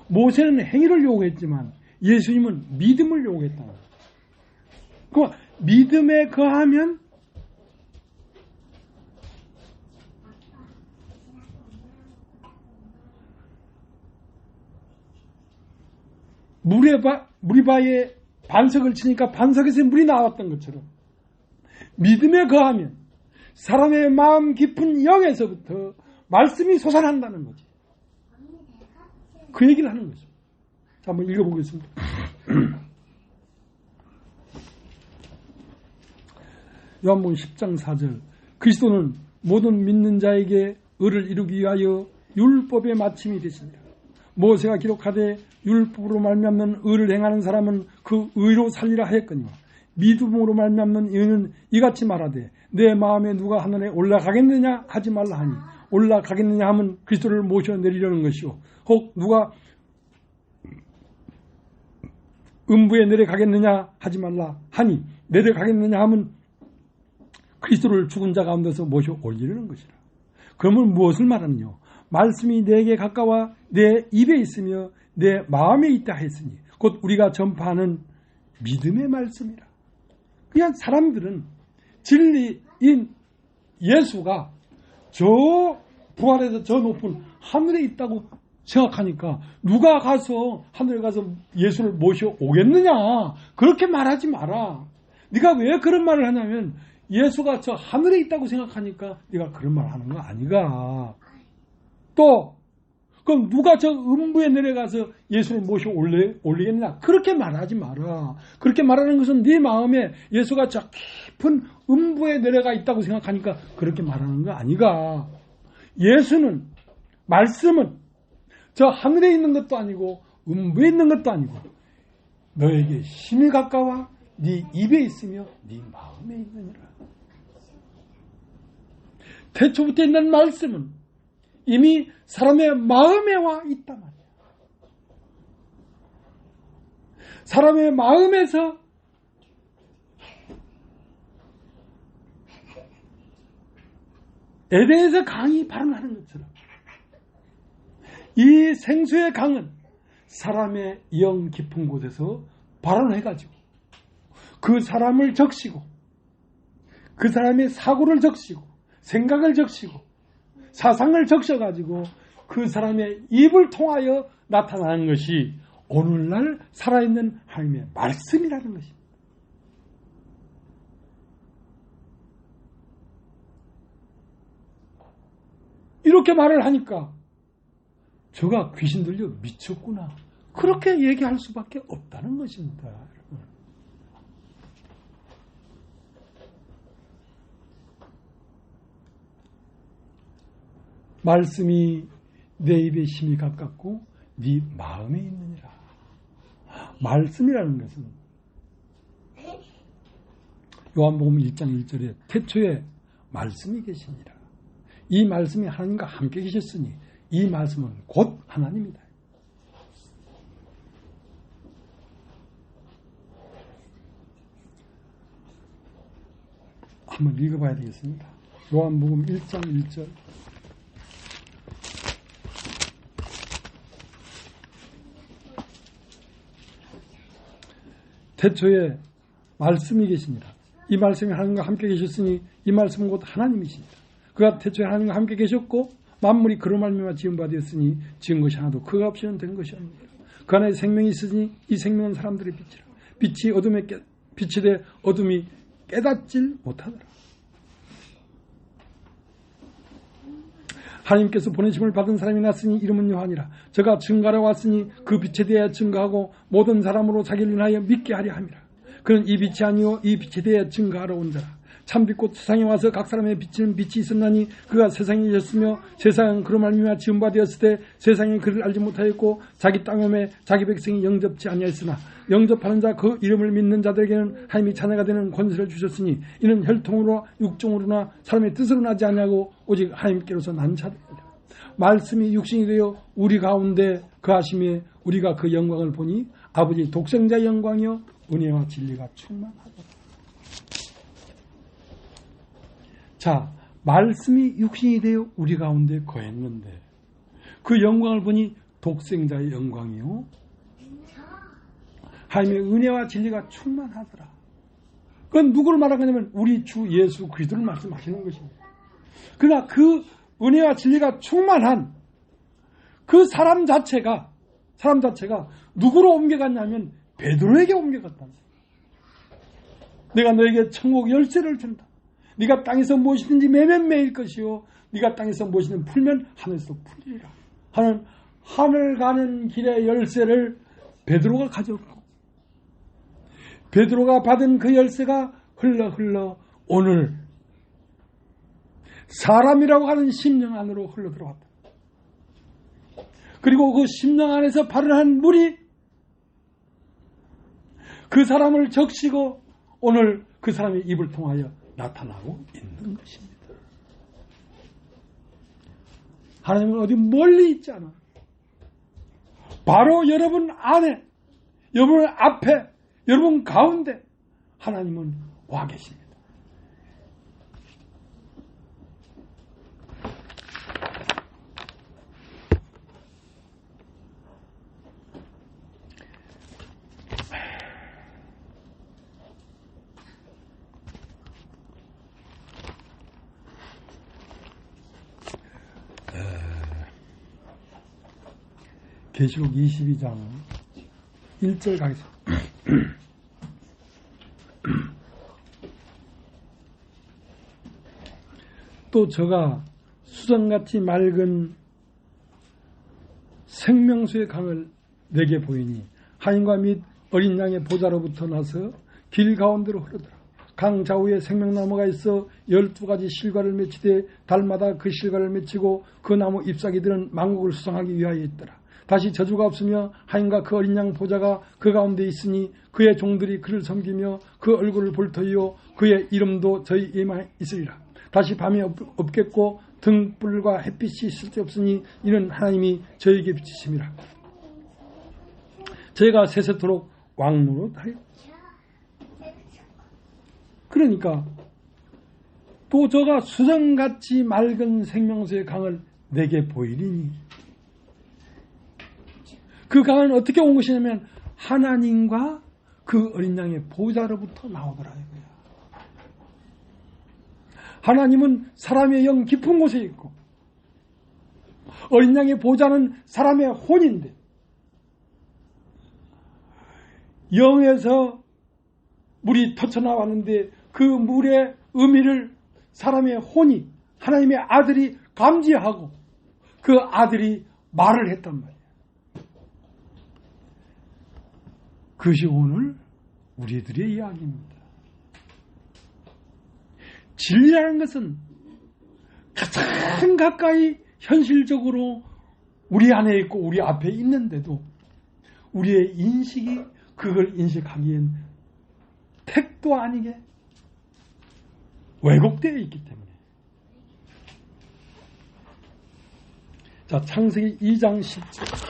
S1: 모세는 행위를 요구했지만 예수님은 믿음을 요구했다. 그 믿음에 거하면 무리바에 반석을 치니까 반석에서 물이 나왔던 것처럼 믿음에 거하면 사람의 마음 깊은 영에서부터 말씀이 솟아난다는 거지. 그 얘기를 하는 거죠. 자, 한번 읽어보겠습니다. 요한복음 10장 4절 그리스도는 모든 믿는 자에게 의를 이루기 위하여 율법의 마침이 되시니라. 모세가 기록하되 율법으로 말미암는 의를 행하는 사람은 그 의로 살리라 하였거니와 믿음으로 말미암는 의는 이같이 말하되 내 마음에 누가 하늘에 올라가겠느냐 하지 말라 하니 올라가겠느냐 하면 그리스도를 모셔 내리려는 것이요 혹 누가 음부에 내려가겠느냐 하지 말라 하니 내려가겠느냐 하면 그리스도를 죽은 자 가운데서 모셔 올리려는 것이라. 그러면 무엇을 말하느냐? 말씀이 내게 가까워 내 입에 있으며 내 마음에 있다 했으니 곧 우리가 전파하는 믿음의 말씀이라. 그냥 사람들은 진리인 예수가 저 부활해서 저 높은 하늘에 있다고 생각하니까 누가 가서 하늘에 가서 예수를 모셔 오겠느냐 그렇게 말하지 마라. 네가 왜 그런 말을 하냐면 예수가 저 하늘에 있다고 생각하니까 네가 그런 말 하는 거 아니가. 또 그럼 누가 저 음부에 내려가서 예수를 모셔 올리겠느냐 그렇게 말하지 마라. 그렇게 말하는 것은 네 마음에 예수가 저 깊은 음부에 내려가 있다고 생각하니까 그렇게 말하는 거 아니가. 예수는 말씀은 저 하늘에 있는 것도 아니고 음부에 있는 것도 아니고 너에게 심히 가까워 네 입에 있으며 네 마음에 있느니라. 태초부터 있는 말씀은 이미 사람의 마음에 와 있단 말이야. 사람의 마음에서 에덴에서 강이 발원하는 것처럼 이 생수의 강은 사람의 영 깊은 곳에서 발원해가지고 그 사람을 적시고 그 사람의 사고를 적시고 생각을 적시고 사상을 적셔가지고 그 사람의 입을 통하여 나타나는 것이 오늘날 살아있는 하나님의 말씀이라는 것입니다. 이렇게 말을 하니까 저가 귀신 들려 미쳤구나 그렇게 얘기할 수밖에 없다는 것입니다. 여러분. 말씀이 내 입에 심히 가깝고 네 마음에 있느니라. 말씀이라는 것은 요한복음 1장 1절에 태초에 말씀이 계시니라. 이 말씀이 하나님과 함께 계셨으니 이 말씀은 곧 하나님이다. 한번 읽어봐야 되겠습니다. 요한복음 1장 1절 태초에 말씀이 계시니라. 이 말씀이 하나님과 함께 계셨으니 이 말씀은 곧 하나님이시니라. 그가 태초에 하나님과 함께 계셨고 만물이 그로 말미암아 지은 바 되었으니 지은 것이 하나도 그가 없이는 된 것이 아닙니다. 그 안에 생명이 있으니 이 생명은 사람들의 빛이라. 빛이 어둠에 빛이 돼 어둠이 깨닫질 못하더라. 하나님께서 보내심을 받은 사람이 났으니 이름은 요한이라. 저가 증거하러 왔으니 그 빛에 대하여 증거하고 모든 사람으로 자기를 인하여 믿게 하려 함이라. 그는 이 빛이 아니요 이 빛에 대하여 증거하러 온 자라. 참빛곧 세상에 와서 각 사람의 비치는 빛이 있었나니 그가 세상에 있었으며 세상은 그로 말미암아 지은 바 되었을 때 세상이 그를 알지 못하였고 자기 땅에 자기 백성이 영접지 아니하였으나 영접하는 자 그 이름을 믿는 자들에게는 하나님이 자녀가 되는 권세를 주셨으니 이는 혈통으로 육종으로나 사람의 뜻으로 나지 아니하고 오직 하나님께로서 난 자들이라. 말씀이 육신이 되어 우리 가운데 거하심에 우리가 그 영광을 보니 아버지 독생자의 영광이요 은혜와 진리가 충만하더라. 자, 말씀이 육신이 되어 우리 가운데 거했는데 그 영광을 보니 독생자의 영광이요 하나님의 은혜와 진리가 충만하더라. 그건 누구를 말하는 거냐면 우리 주 예수 그리스도를 말씀하시는 것입니다. 그러나 그 은혜와 진리가 충만한 그 사람 자체가 누구로 옮겨갔냐면 베드로에게 옮겨갔다. 내가 너에게 천국 열쇠를 준다. 네가 땅에서 무엇이든지 매면 매일 것이요 네가 땅에서 무엇이든 풀면 하늘에서 풀리리라. 하는 하늘 가는 길의 열쇠를 베드로가 가졌고 베드로가 받은 그 열쇠가 흘러 오늘 사람이라고 하는 심령 안으로 흘러 들어왔다. 그리고 그 심령 안에서 발현한 물이 그 사람을 적시고 오늘 그 사람의 입을 통하여 나타나고 있는 것입니다. 하나님은 어디 멀리 있지 않아. 바로 여러분 안에, 여러분 앞에, 여러분 가운데 하나님은 와 계십니다. 계시록 22장 1절 가겠습니다. 또 저가 수정같이 맑은 생명수의 강을 내게 보이니 하인과 및 어린 양의 보좌로부터 나서 길 가운데로 흐르더라. 강 좌우에 생명나무가 있어 12가지 실과를 맺히되 달마다 그 실과를 맺히고 그 나무 잎사귀들은 만국을 수성하기 위하여 있더라. 다시 저주가 없으며 하인과 그 어린 양 보좌가 그 가운데 있으니 그의 종들이 그를 섬기며 그 얼굴을 볼 터이요 그의 이름도 저희 이마에 있으리라. 다시 밤이 없겠고 등불과 햇빛이 쓸데없으니 이는 하나님이 저에게 비치심이라. 저희가 세세토록 왕노릇 하리라. 그러니까 또 저가 수정같이 맑은 생명수의 강을 내게 보이리니, 그 강은 어떻게 온 것이냐면 하나님과 그 어린 양의 보좌로부터 나오더라 이거야. 하나님은 사람의 영 깊은 곳에 있고 어린 양의 보좌는 사람의 혼인데, 영에서 물이 터쳐나왔는데 그 물의 의미를 사람의 혼이, 하나님의 아들이 감지하고 그 아들이 말을 했단 말이에요. 그것이 오늘 우리들의 이야기입니다. 진리라는 것은 가장 가까이 현실적으로 우리 안에 있고 우리 앞에 있는데도 우리의 인식이 그걸 인식하기엔 택도 아니게 왜곡되어 있기 때문에. 자, 창세기 2장 10절.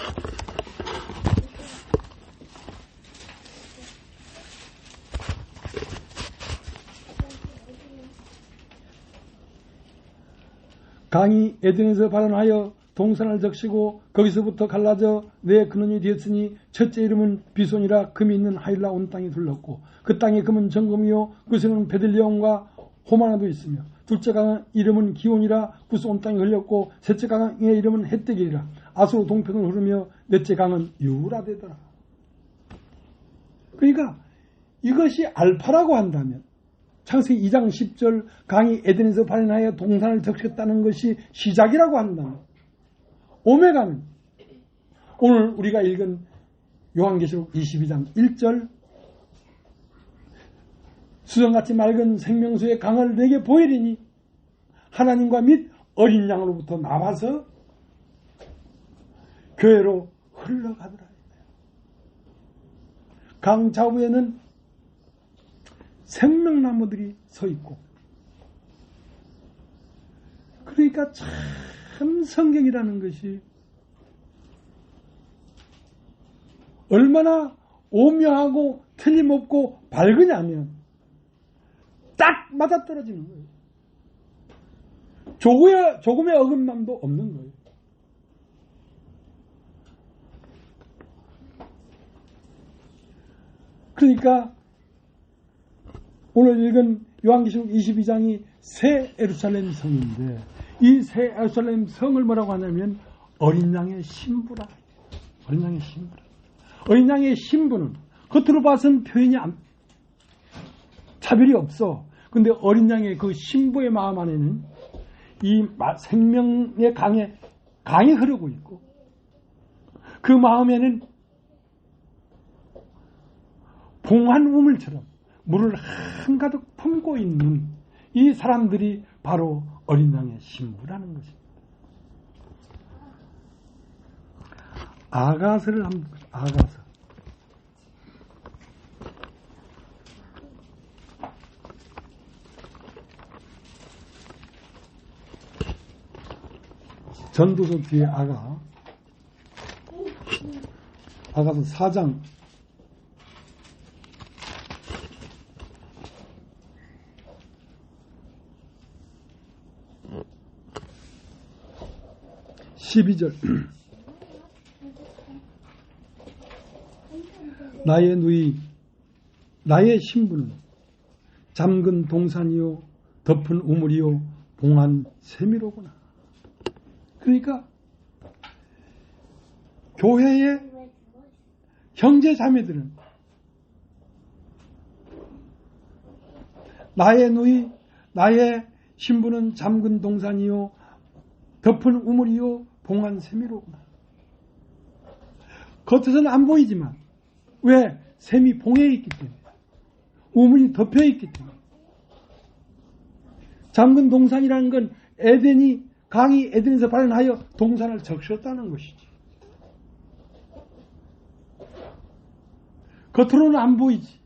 S1: 강이 에덴에서 발원하여 동산을 적시고 거기서부터 갈라져 내 근원이 되었으니 첫째 이름은 비손이라 금이 있는 하일라 온 땅이 둘렀고 그 땅의 금은 정금이요 그것에는 베들레온과 호마나도 있으며 둘째 강의 이름은 기온이라 그것은 온 땅이 흘렸고 셋째 강의 이름은 헷데길이라 아수로 동편을 흐르며 넷째 강은 유라되더라. 그러니까 이것이 알파라고 한다면 창세기 2장 10절 강이 에덴에서 발현하여 동산을 적셨다는 것이 시작이라고 한다면, 오메가는 오늘 우리가 읽은 요한계시록 22장 1절 수정같이 맑은 생명수의 강을 내게 보이리니 하나님과 및 어린 양으로부터 나와서 교회로 흘러가더라. 강 좌우에는 생명나무들이 서 있고, 그러니까 참 성경이라는 것이 얼마나 오묘하고 틀림없고 밝으냐면 딱 맞아떨어지는 거예요. 조금의 어긋남도 없는 거예요. 그러니까 오늘 읽은 요한계시록 22장이 새 예루살렘 성인데, 이 새 예루살렘 성을 뭐라고 하냐면 어린 양의 신부라. 어린 양의 신부라. 어린 양의 신부는 겉으로 봐서는 표현이 차별이 없어. 근데 어린 양의 그 신부의 마음 안에는 이 생명의 강이 흐르고 있고, 그 마음에는 봉한 우물처럼 물을 한가득 품고 있는 이 사람들이 바로 어린 양의 신부라는 것입니다. 아가서를 한번 보죠. 아가서. 전도서 뒤에 아가서 4장 12절 나의 누이 나의 신부는 잠근 동산이요 덮은 우물이요 봉한 세미로구나. 그러니까 교회의 형제 자매들은 나의 누이 나의 신부는 잠근 동산이요 덮은 우물이요 봉한 세미로구나. 겉에서는 안 보이지만 왜? 샘이 봉해 있기 때문에, 우물이 덮여 있기 때문에. 잠근 동산이라는 건 에덴이 강이 에덴에서 발현하여 동산을 적셨다는 것이지. 겉으로는 안 보이지.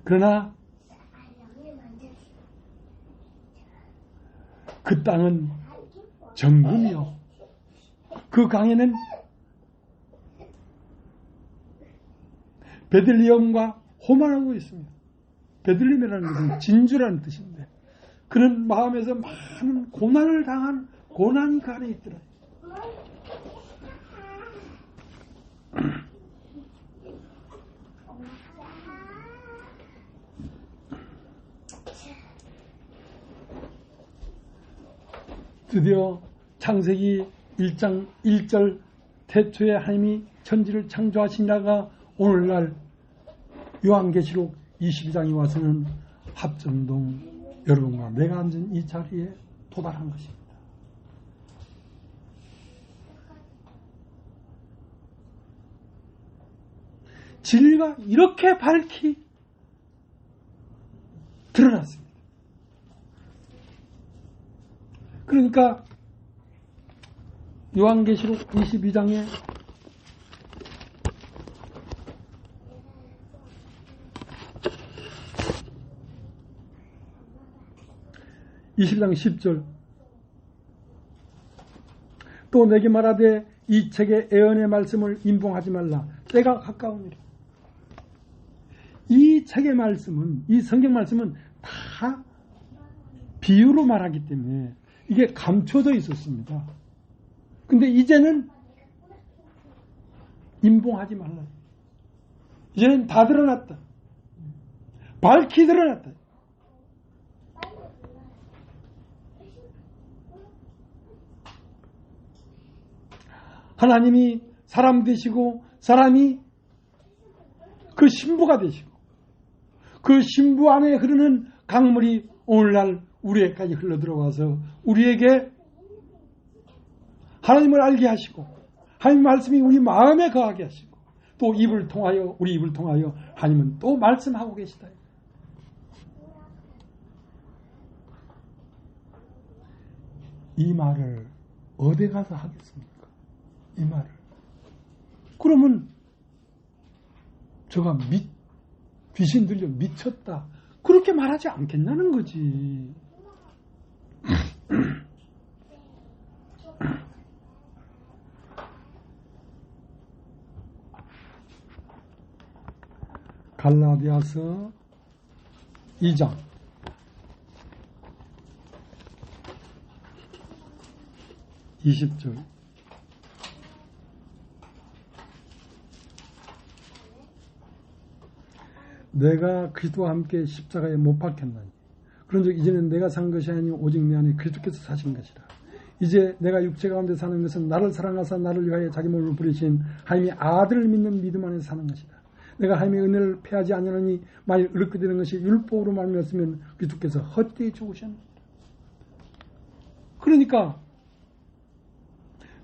S1: 그러나 그 땅은 정금이요. 그 강에는 베들리엄과 호만하고 있습니다. 베들리엄이라는 것은 진주라는 뜻인데 그런 마음에서 많은 고난을 당한 고난이 그 안에 있더라. 드디어 창세기 1장 1절 태초에 하나님이 천지를 창조하시니라가 오늘날 요한계시록 22장에 와서는 합정동 여러분과 내가 앉은 이 자리에 도달한 것입니다. 진리가 이렇게 밝히 드러났습니다. 그러니까 요한계시록 22장에 20장 10절 또 내게 말하되 이 책의 예언의 말씀을 임봉하지 말라. 때가 가까우니라. 이 책의 말씀은, 이 성경 말씀은 다 비유로 말하기 때문에 이게 감춰져 있었습니다. 근데 이제는 임봉하지 말라. 이제는 다 드러났다. 밝히 드러났다. 하나님이 사람 되시고 사람이 그 신부가 되시고 그 신부 안에 흐르는 강물이 오늘날 우리에게까지 흘러들어와서 우리에게 하나님을 알게 하시고 하나님 말씀이 우리 마음에 거하게 하시고 또 입을 통하여 우리 입을 통하여 하나님은 또 말씀하고 계시다. 이 말을 어디 가서 하겠습니까? 이 말을. 그러면 저가 귀신 들려 미쳤다. 그렇게 말하지 않겠냐는 거지. 갈라디아서 2장 20절 내가 그리스도와 함께 십자가에 못 박혔나니 그런즉 이제는 내가 산 것이 아니요 오직 내 안에 그리스도께서 사신 것이라. 이제 내가 육체 가운데 사는 것은 나를 사랑하사 나를 위하여 자기 몸을 부리신 하나님의 아들을 믿는 믿음 안에서 사는 것이다. 내가 하나님의 은혜를 패하지 않으니 만일 이렇게 되는 것이 율법으로 말미암았으면 그리스도께서 헛되이 죽으셨느니라. 그러니까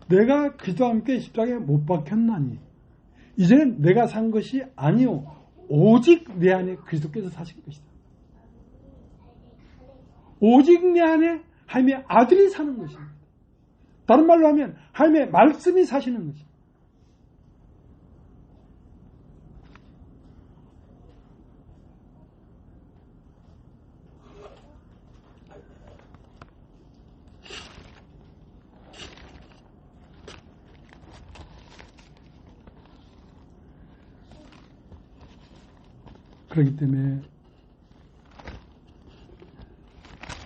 S1: 내가 그리스도와 함께 십자가에 못 박혔나니 이제는 내가 산 것이 아니요 오직 내 안에 그리스도께서 사신 것이다. 오직 내 안에 하나님의 아들이 사는 것입니다. 다른 말로 하면 하나님의 말씀이 사시는 거죠. 그렇기 때문에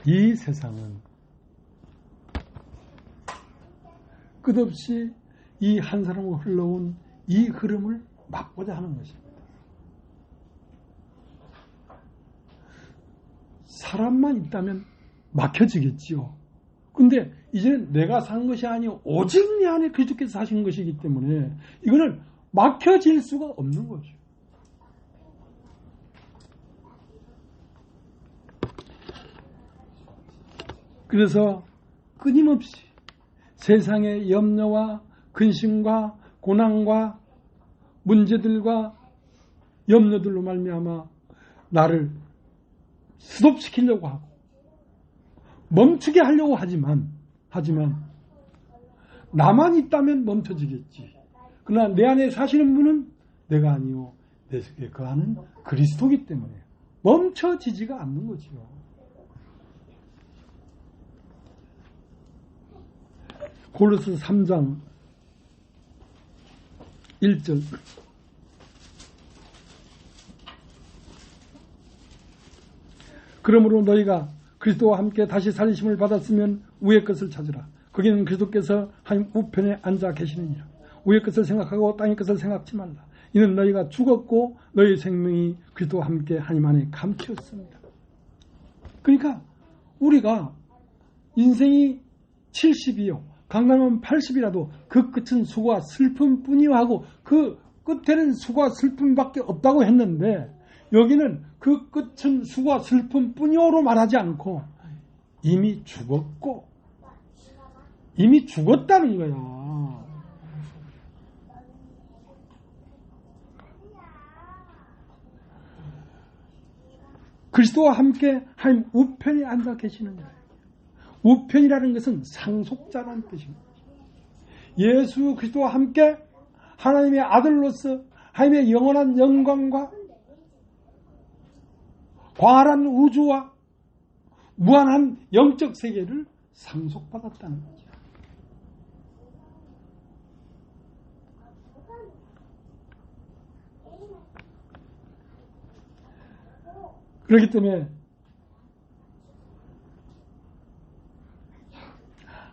S1: 이 세상은 끝없이 이 한 사람으로 흘러온 이 흐름을 막고자 하는 것입니다. 사람만 있다면 막혀지겠지요. 근데 이제는 내가 산 것이 아니요 오직 내 안에 그리스도께서 사신 것이기 때문에 이거는 막혀질 수가 없는 거죠. 그래서 끊임없이 세상의 염려와 근심과 고난과 문제들과 염려들로 말미암아 나를 스톱시키려고 하고 멈추게 하려고 하지만 나만 있다면 멈춰지겠지. 그러나 내 안에 사시는 분은 내가 아니요 내 속에 거하는 그리스도이기 때문에 멈춰지지가 않는 거지요. 골로새 3장 1절 그러므로 너희가 그리스도와 함께 다시 살리심을 받았으면 위의 것을 찾으라. 거기는 그리스도께서 하나님 우편에 앉아 계시느니라. 위의 것을 생각하고 땅의 것을 생각지 말라. 이는 너희가 죽었고 너희 생명이 그리스도와 함께 하나님 안에 감추었습니다. 그러니까 우리가 인생이 70이요 강남은 80이라도 그 끝은 수고와 슬픔뿐이요 하고 그 끝에는 수고와 슬픔밖에 없다고 했는데 여기는 그 끝은 수고와 슬픔뿐이요로 말하지 않고 이미 죽었고 이미 죽었다는 거야. 그리스도와 함께 하나님 우편에 앉아 계시는 거예요. 우편이라는 것은 상속자라는 뜻입니다. 예수 그리스도와 함께 하나님의 아들로서 하나님의 영원한 영광과 광활한 우주와 무한한 영적 세계를 상속받았다는 거죠. 그렇기 때문에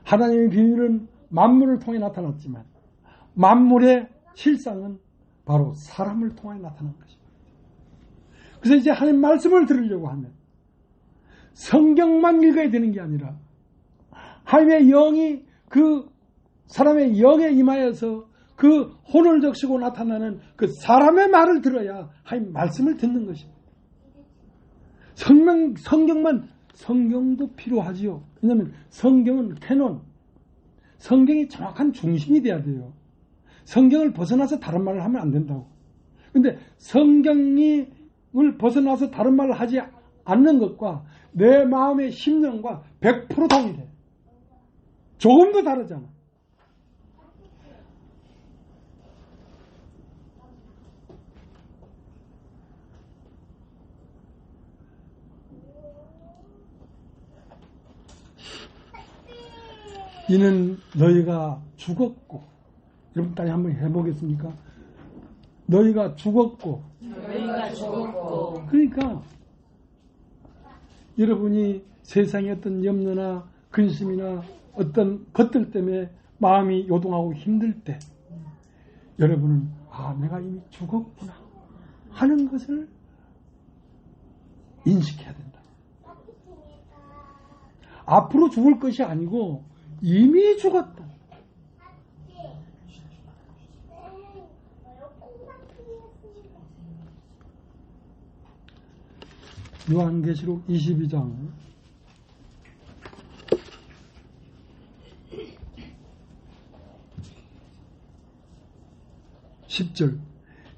S1: 하나님의 비밀은 만물을 통해 나타났지만 만물의 실상은 바로 사람을 통해 나타난 것입니다. 그래서 이제 하나님 말씀을 들으려고 하면 성경만 읽어야 되는 게 아니라 하나님의 영이 그 사람의 영에 임하여서 그 혼을 적시고 나타나는 그 사람의 말을 들어야 하나님 말씀을 듣는 것입니다. 성경도 필요하지요. 왜냐하면 성경은 캐논, 성경이 정확한 중심이 돼야 돼요. 성경을 벗어나서 다른 말을 하면 안 된다고. 근데 성경을 벗어나서 다른 말을 하지 않는 것과 내 마음의 심령과 100% 동일해. 조금도 다르잖아. 이는 너희가 죽었고, 여러분 따라 한번 해보겠습니까? 너희가 죽었고. 그러니까 여러분이 세상의 어떤 염려나 근심이나 어떤 것들 때문에 마음이 요동하고 힘들 때 여러분은 내가 이미 죽었구나 하는 것을 인식해야 된다. 앞으로 죽을 것이 아니고 이미 죽었다. 요한계시록 22장 10절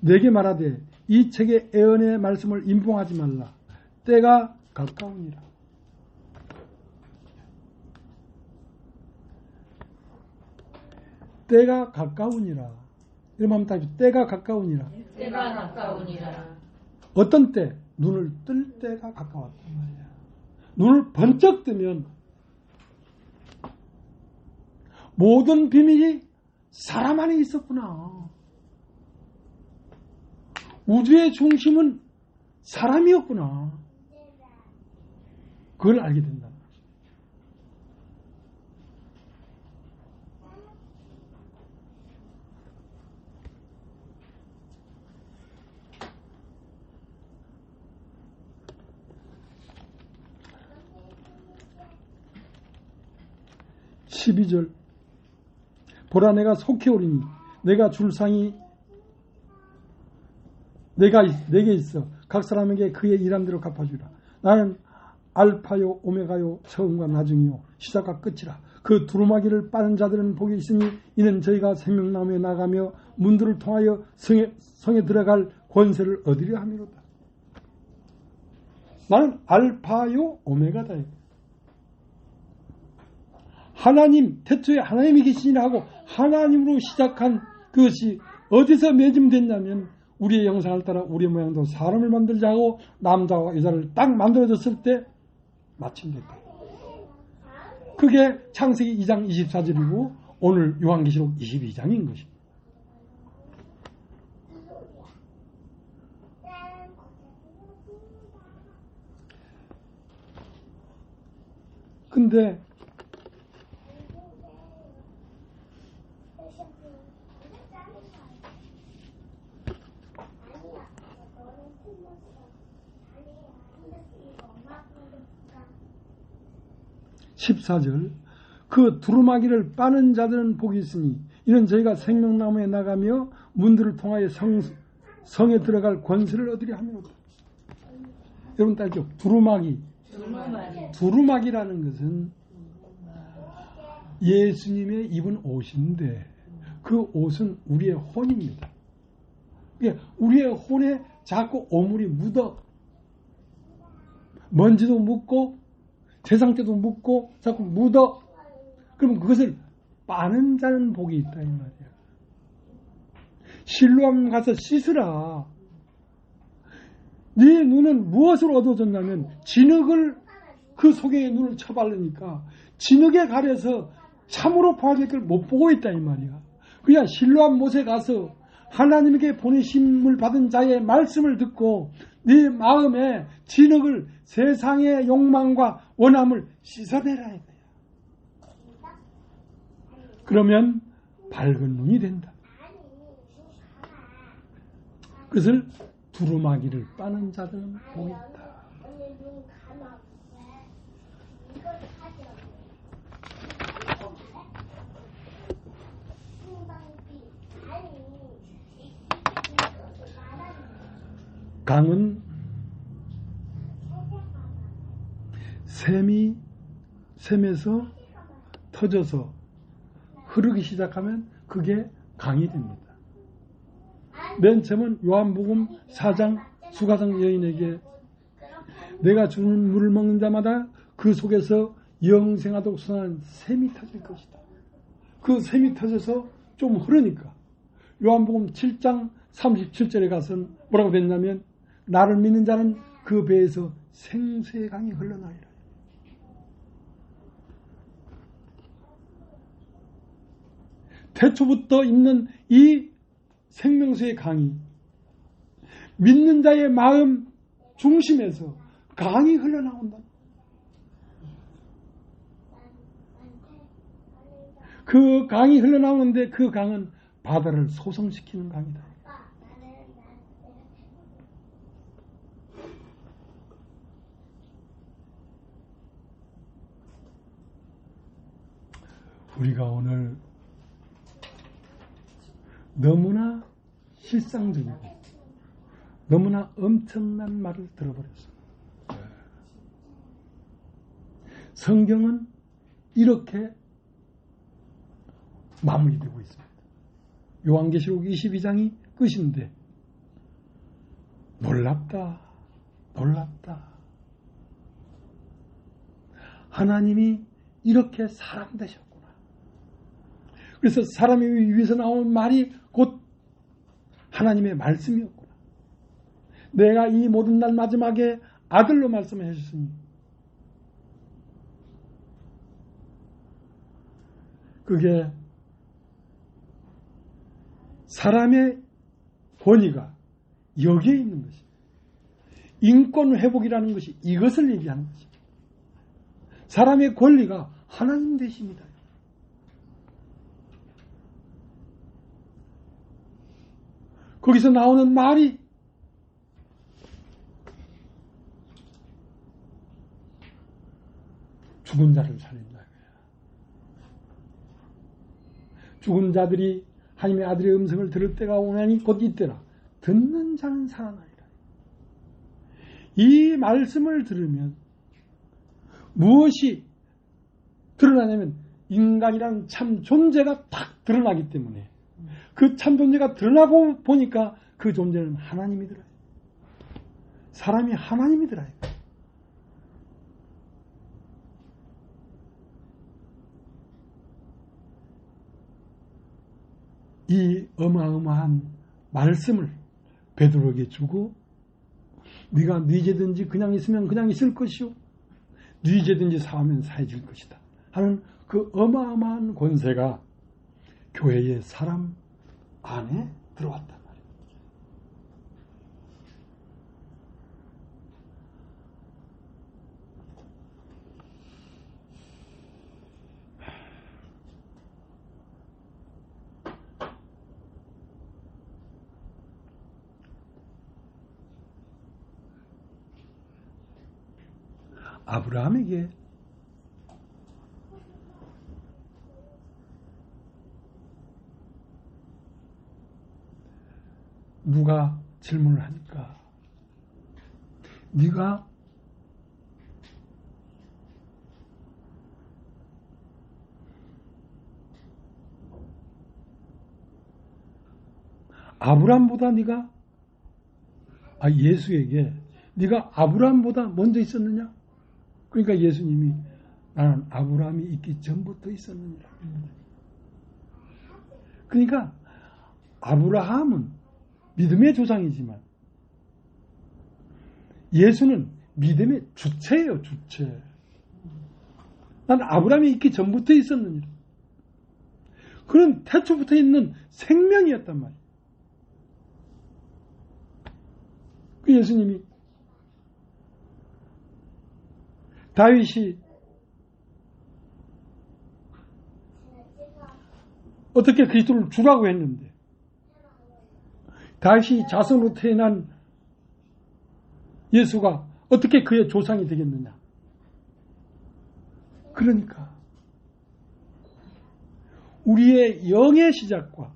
S1: 내게 말하되 이 책의 애언의 말씀을 임봉하지 말라. 때가 가까우니라. 때가 가까우니라. 이러면 다 때가 가까우니라.
S2: 때가 가까우니라.
S1: 어떤 때? 눈을 뜰 때가 가까웠단 말이야. 눈을 번쩍 뜨면 모든 비밀이 사람 안에 있었구나. 우주의 중심은 사람이었구나. 그걸 알게 된다. 12절 보라 내가 속히 오리니 내가 줄 상이 내게 있어 각 사람에게 그의 일한 대로 갚아주라. 나는 알파요 오메가요 처음과 나중이요 시작과 끝이라. 그 두루마기를 빠는 자들은 복이 있으니 이는 저희가 생명나무에 나가며 문들을 통하여 성에 들어갈 권세를 얻으려 함이로다. 나는 알파요 오메가다. 하나님, 태초에 하나님이 계시니라 하고 하나님으로 시작한 그것이 어디서 맺음됐냐면 우리의 형상을 따라 우리의 모양도 사람을 만들자 하고 남자와 여자를 딱 만들어졌을 때 마침됐다. 그게 창세기 2장 24절이고 오늘 요한계시록 22장인 것입니다. 근데 (14절) 그 두루마기를 빠는 자들은 복이 있으니 이는 저희가 생명나무에 나가며 문들을 통하여 성에 들어갈 권세를 얻으려 함이로다. 여러분 따죠? 두루마기라는 것은 예수님의 입은 옷인데 그 옷은 우리의 혼입니다. 우리의 혼에 자꾸 오물이 묻어 먼지도 묻고 세상때도 묻고 자꾸 묻어. 그러면 그것을 빠는 자는 복이 있다 이 말이야. 실로암 가서 씻으라. 네 눈은 무엇을 얻어졌냐면 진흙을 그 속에 눈을 쳐바르니까 진흙에 가려서 참으로 봐야 될 걸 못 보고 있다 이 말이야. 그냥 실로암 못에 가서 하나님에게 보내심을 받은 자의 말씀을 듣고 네 마음에 진흙을 세상의 욕망과 원함을 씻어내라 이거야. 그러면 밝은 눈이 된다. 그것을 두루마기를 빠는 자들은 복이 있다. 강은 샘에서 터져서 흐르기 시작하면 그게 강이 됩니다. 맨 처음은 요한복음 4장 수가성 여인에게 내가 주는 물을 먹는 자마다 그 속에서 영생하도록 순한 샘이 터질 것이다. 그 샘이 터져서 좀 흐르니까 요한복음 7장 37절에 가서는 뭐라고 됐냐면 나를 믿는 자는 그 배에서 생수의 강이 흘러나리라. 태초부터 있는 이 생명수의 강이 믿는 자의 마음 중심에서 강이 흘러나온다. 그 강이 흘러나오는데 그 강은 바다를 소성시키는 강이다. 우리가 오늘 너무나 실상적이고 너무나 엄청난 말을 들어버렸습니다. 성경은 이렇게 마무리되고 있습니다. 요한계시록 22장이 끝인데 놀랍다. 하나님이 이렇게 사람 되셨구나. 그래서 사람의 입에서 나오는 말이 곧 하나님의 말씀이었구나. 내가 이 모든 날 마지막에 아들로 말씀해 주셨으니 그게 사람의 권위가 여기에 있는 것입니다. 인권 회복이라는 것이 이것을 얘기하는 것입니다. 사람의 권리가 하나님 되십니다. 거기서 나오는 말이 죽은 자를 살린다. 죽은 자들이 하나님의 아들의 음성을 들을 때가 오나니 곧 이때라. 듣는 자는 살아나리라. 이 말씀을 들으면 무엇이 드러나냐면 인간이란 참 존재가 딱 드러나기 때문에 그 참 존재가 드러나고 보니까 그 존재는 하나님이더라. 사람이 하나님이더라. 이 어마어마한 말씀을 베드로에게 주고 네가 네 죄든지 그냥 있으면 그냥 있을 것이요 네 죄든지 사하면 사해질 것이다 하는 그 어마어마한 권세가 교회의 사람 안에 들어왔단 말이에요. 아브라함에게 누가 질문을 하니까 네가 아브라함보다 네가 예수에게 네가 아브라함보다 먼저 있었느냐? 그러니까 예수님이 나는 아브라함이 있기 전부터 있었느니라. 그러니까 아브라함은 믿음의 조상이지만 예수는 믿음의 주체예요. 주체. 난 아브라함이 있기 전부터 있었느니라. 그는 태초부터 있는 생명이었단 말이에요. 그 예수님이 다윗이 어떻게 그리스도를 주라고 했는데 다윗이 자손으로 태어난 예수가 어떻게 그의 조상이 되겠느냐. 그러니까 우리의 영의 시작과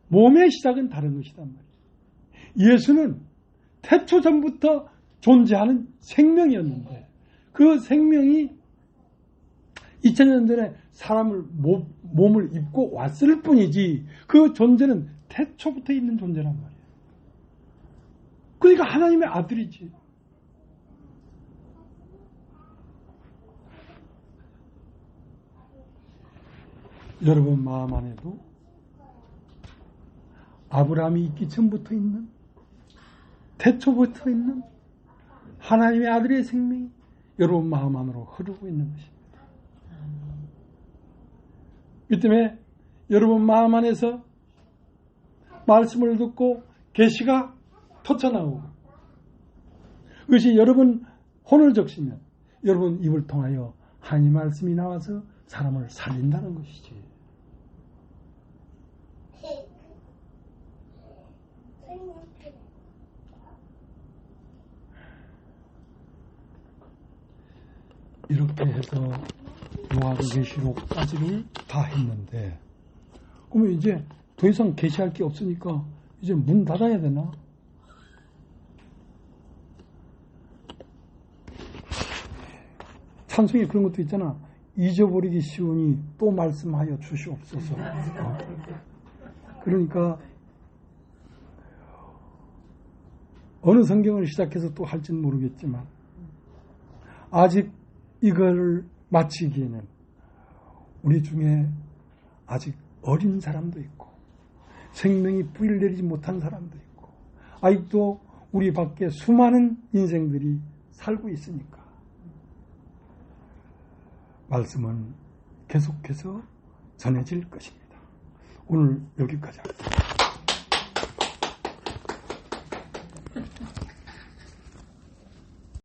S1: 몸의 시작은 다른 것이단 말이에요. 예수는 태초 전부터 존재하는 생명이었는데 그 생명이 2000년 전에 사람을 몸을 입고 왔을 뿐이지 그 존재는 태초부터 있는 존재란 말이에요. 그러니까 하나님의 아들이지. 여러분 마음 안에도 아브라함이 있기 전부터 있는 태초부터 있는 하나님의 아들의 생명이 여러분 마음 안으로 흐르고 있는 것입니다. 이 때문에 여러분 마음 안에서 말씀을 듣고 계시가 터쳐나오고 그것이 여러분 혼을 적시면 여러분 입을 통하여 하나님 말씀이 나와서 사람을 살린다는 것이지. 이렇게 해서 요한계시록까지를 다 했는데 그러면 이제 더 이상 계시할 게 없으니까 이제 문 닫아야 되나? 찬송에 그런 것도 있잖아. 잊어버리기 쉬우니 또 말씀하여 주시옵소서. 그러니까 어느 성경을 시작해서 또 할지는 모르겠지만 아직 이걸 마치기에는 우리 중에 아직 어린 사람도 있고 생명이 뿌리를 내리지 못한 사람도 있고 아직도 우리 밖에 수많은 인생들이 살고 있으니까 말씀은 계속해서 전해질 것입니다. 오늘 여기까지 하겠습니다.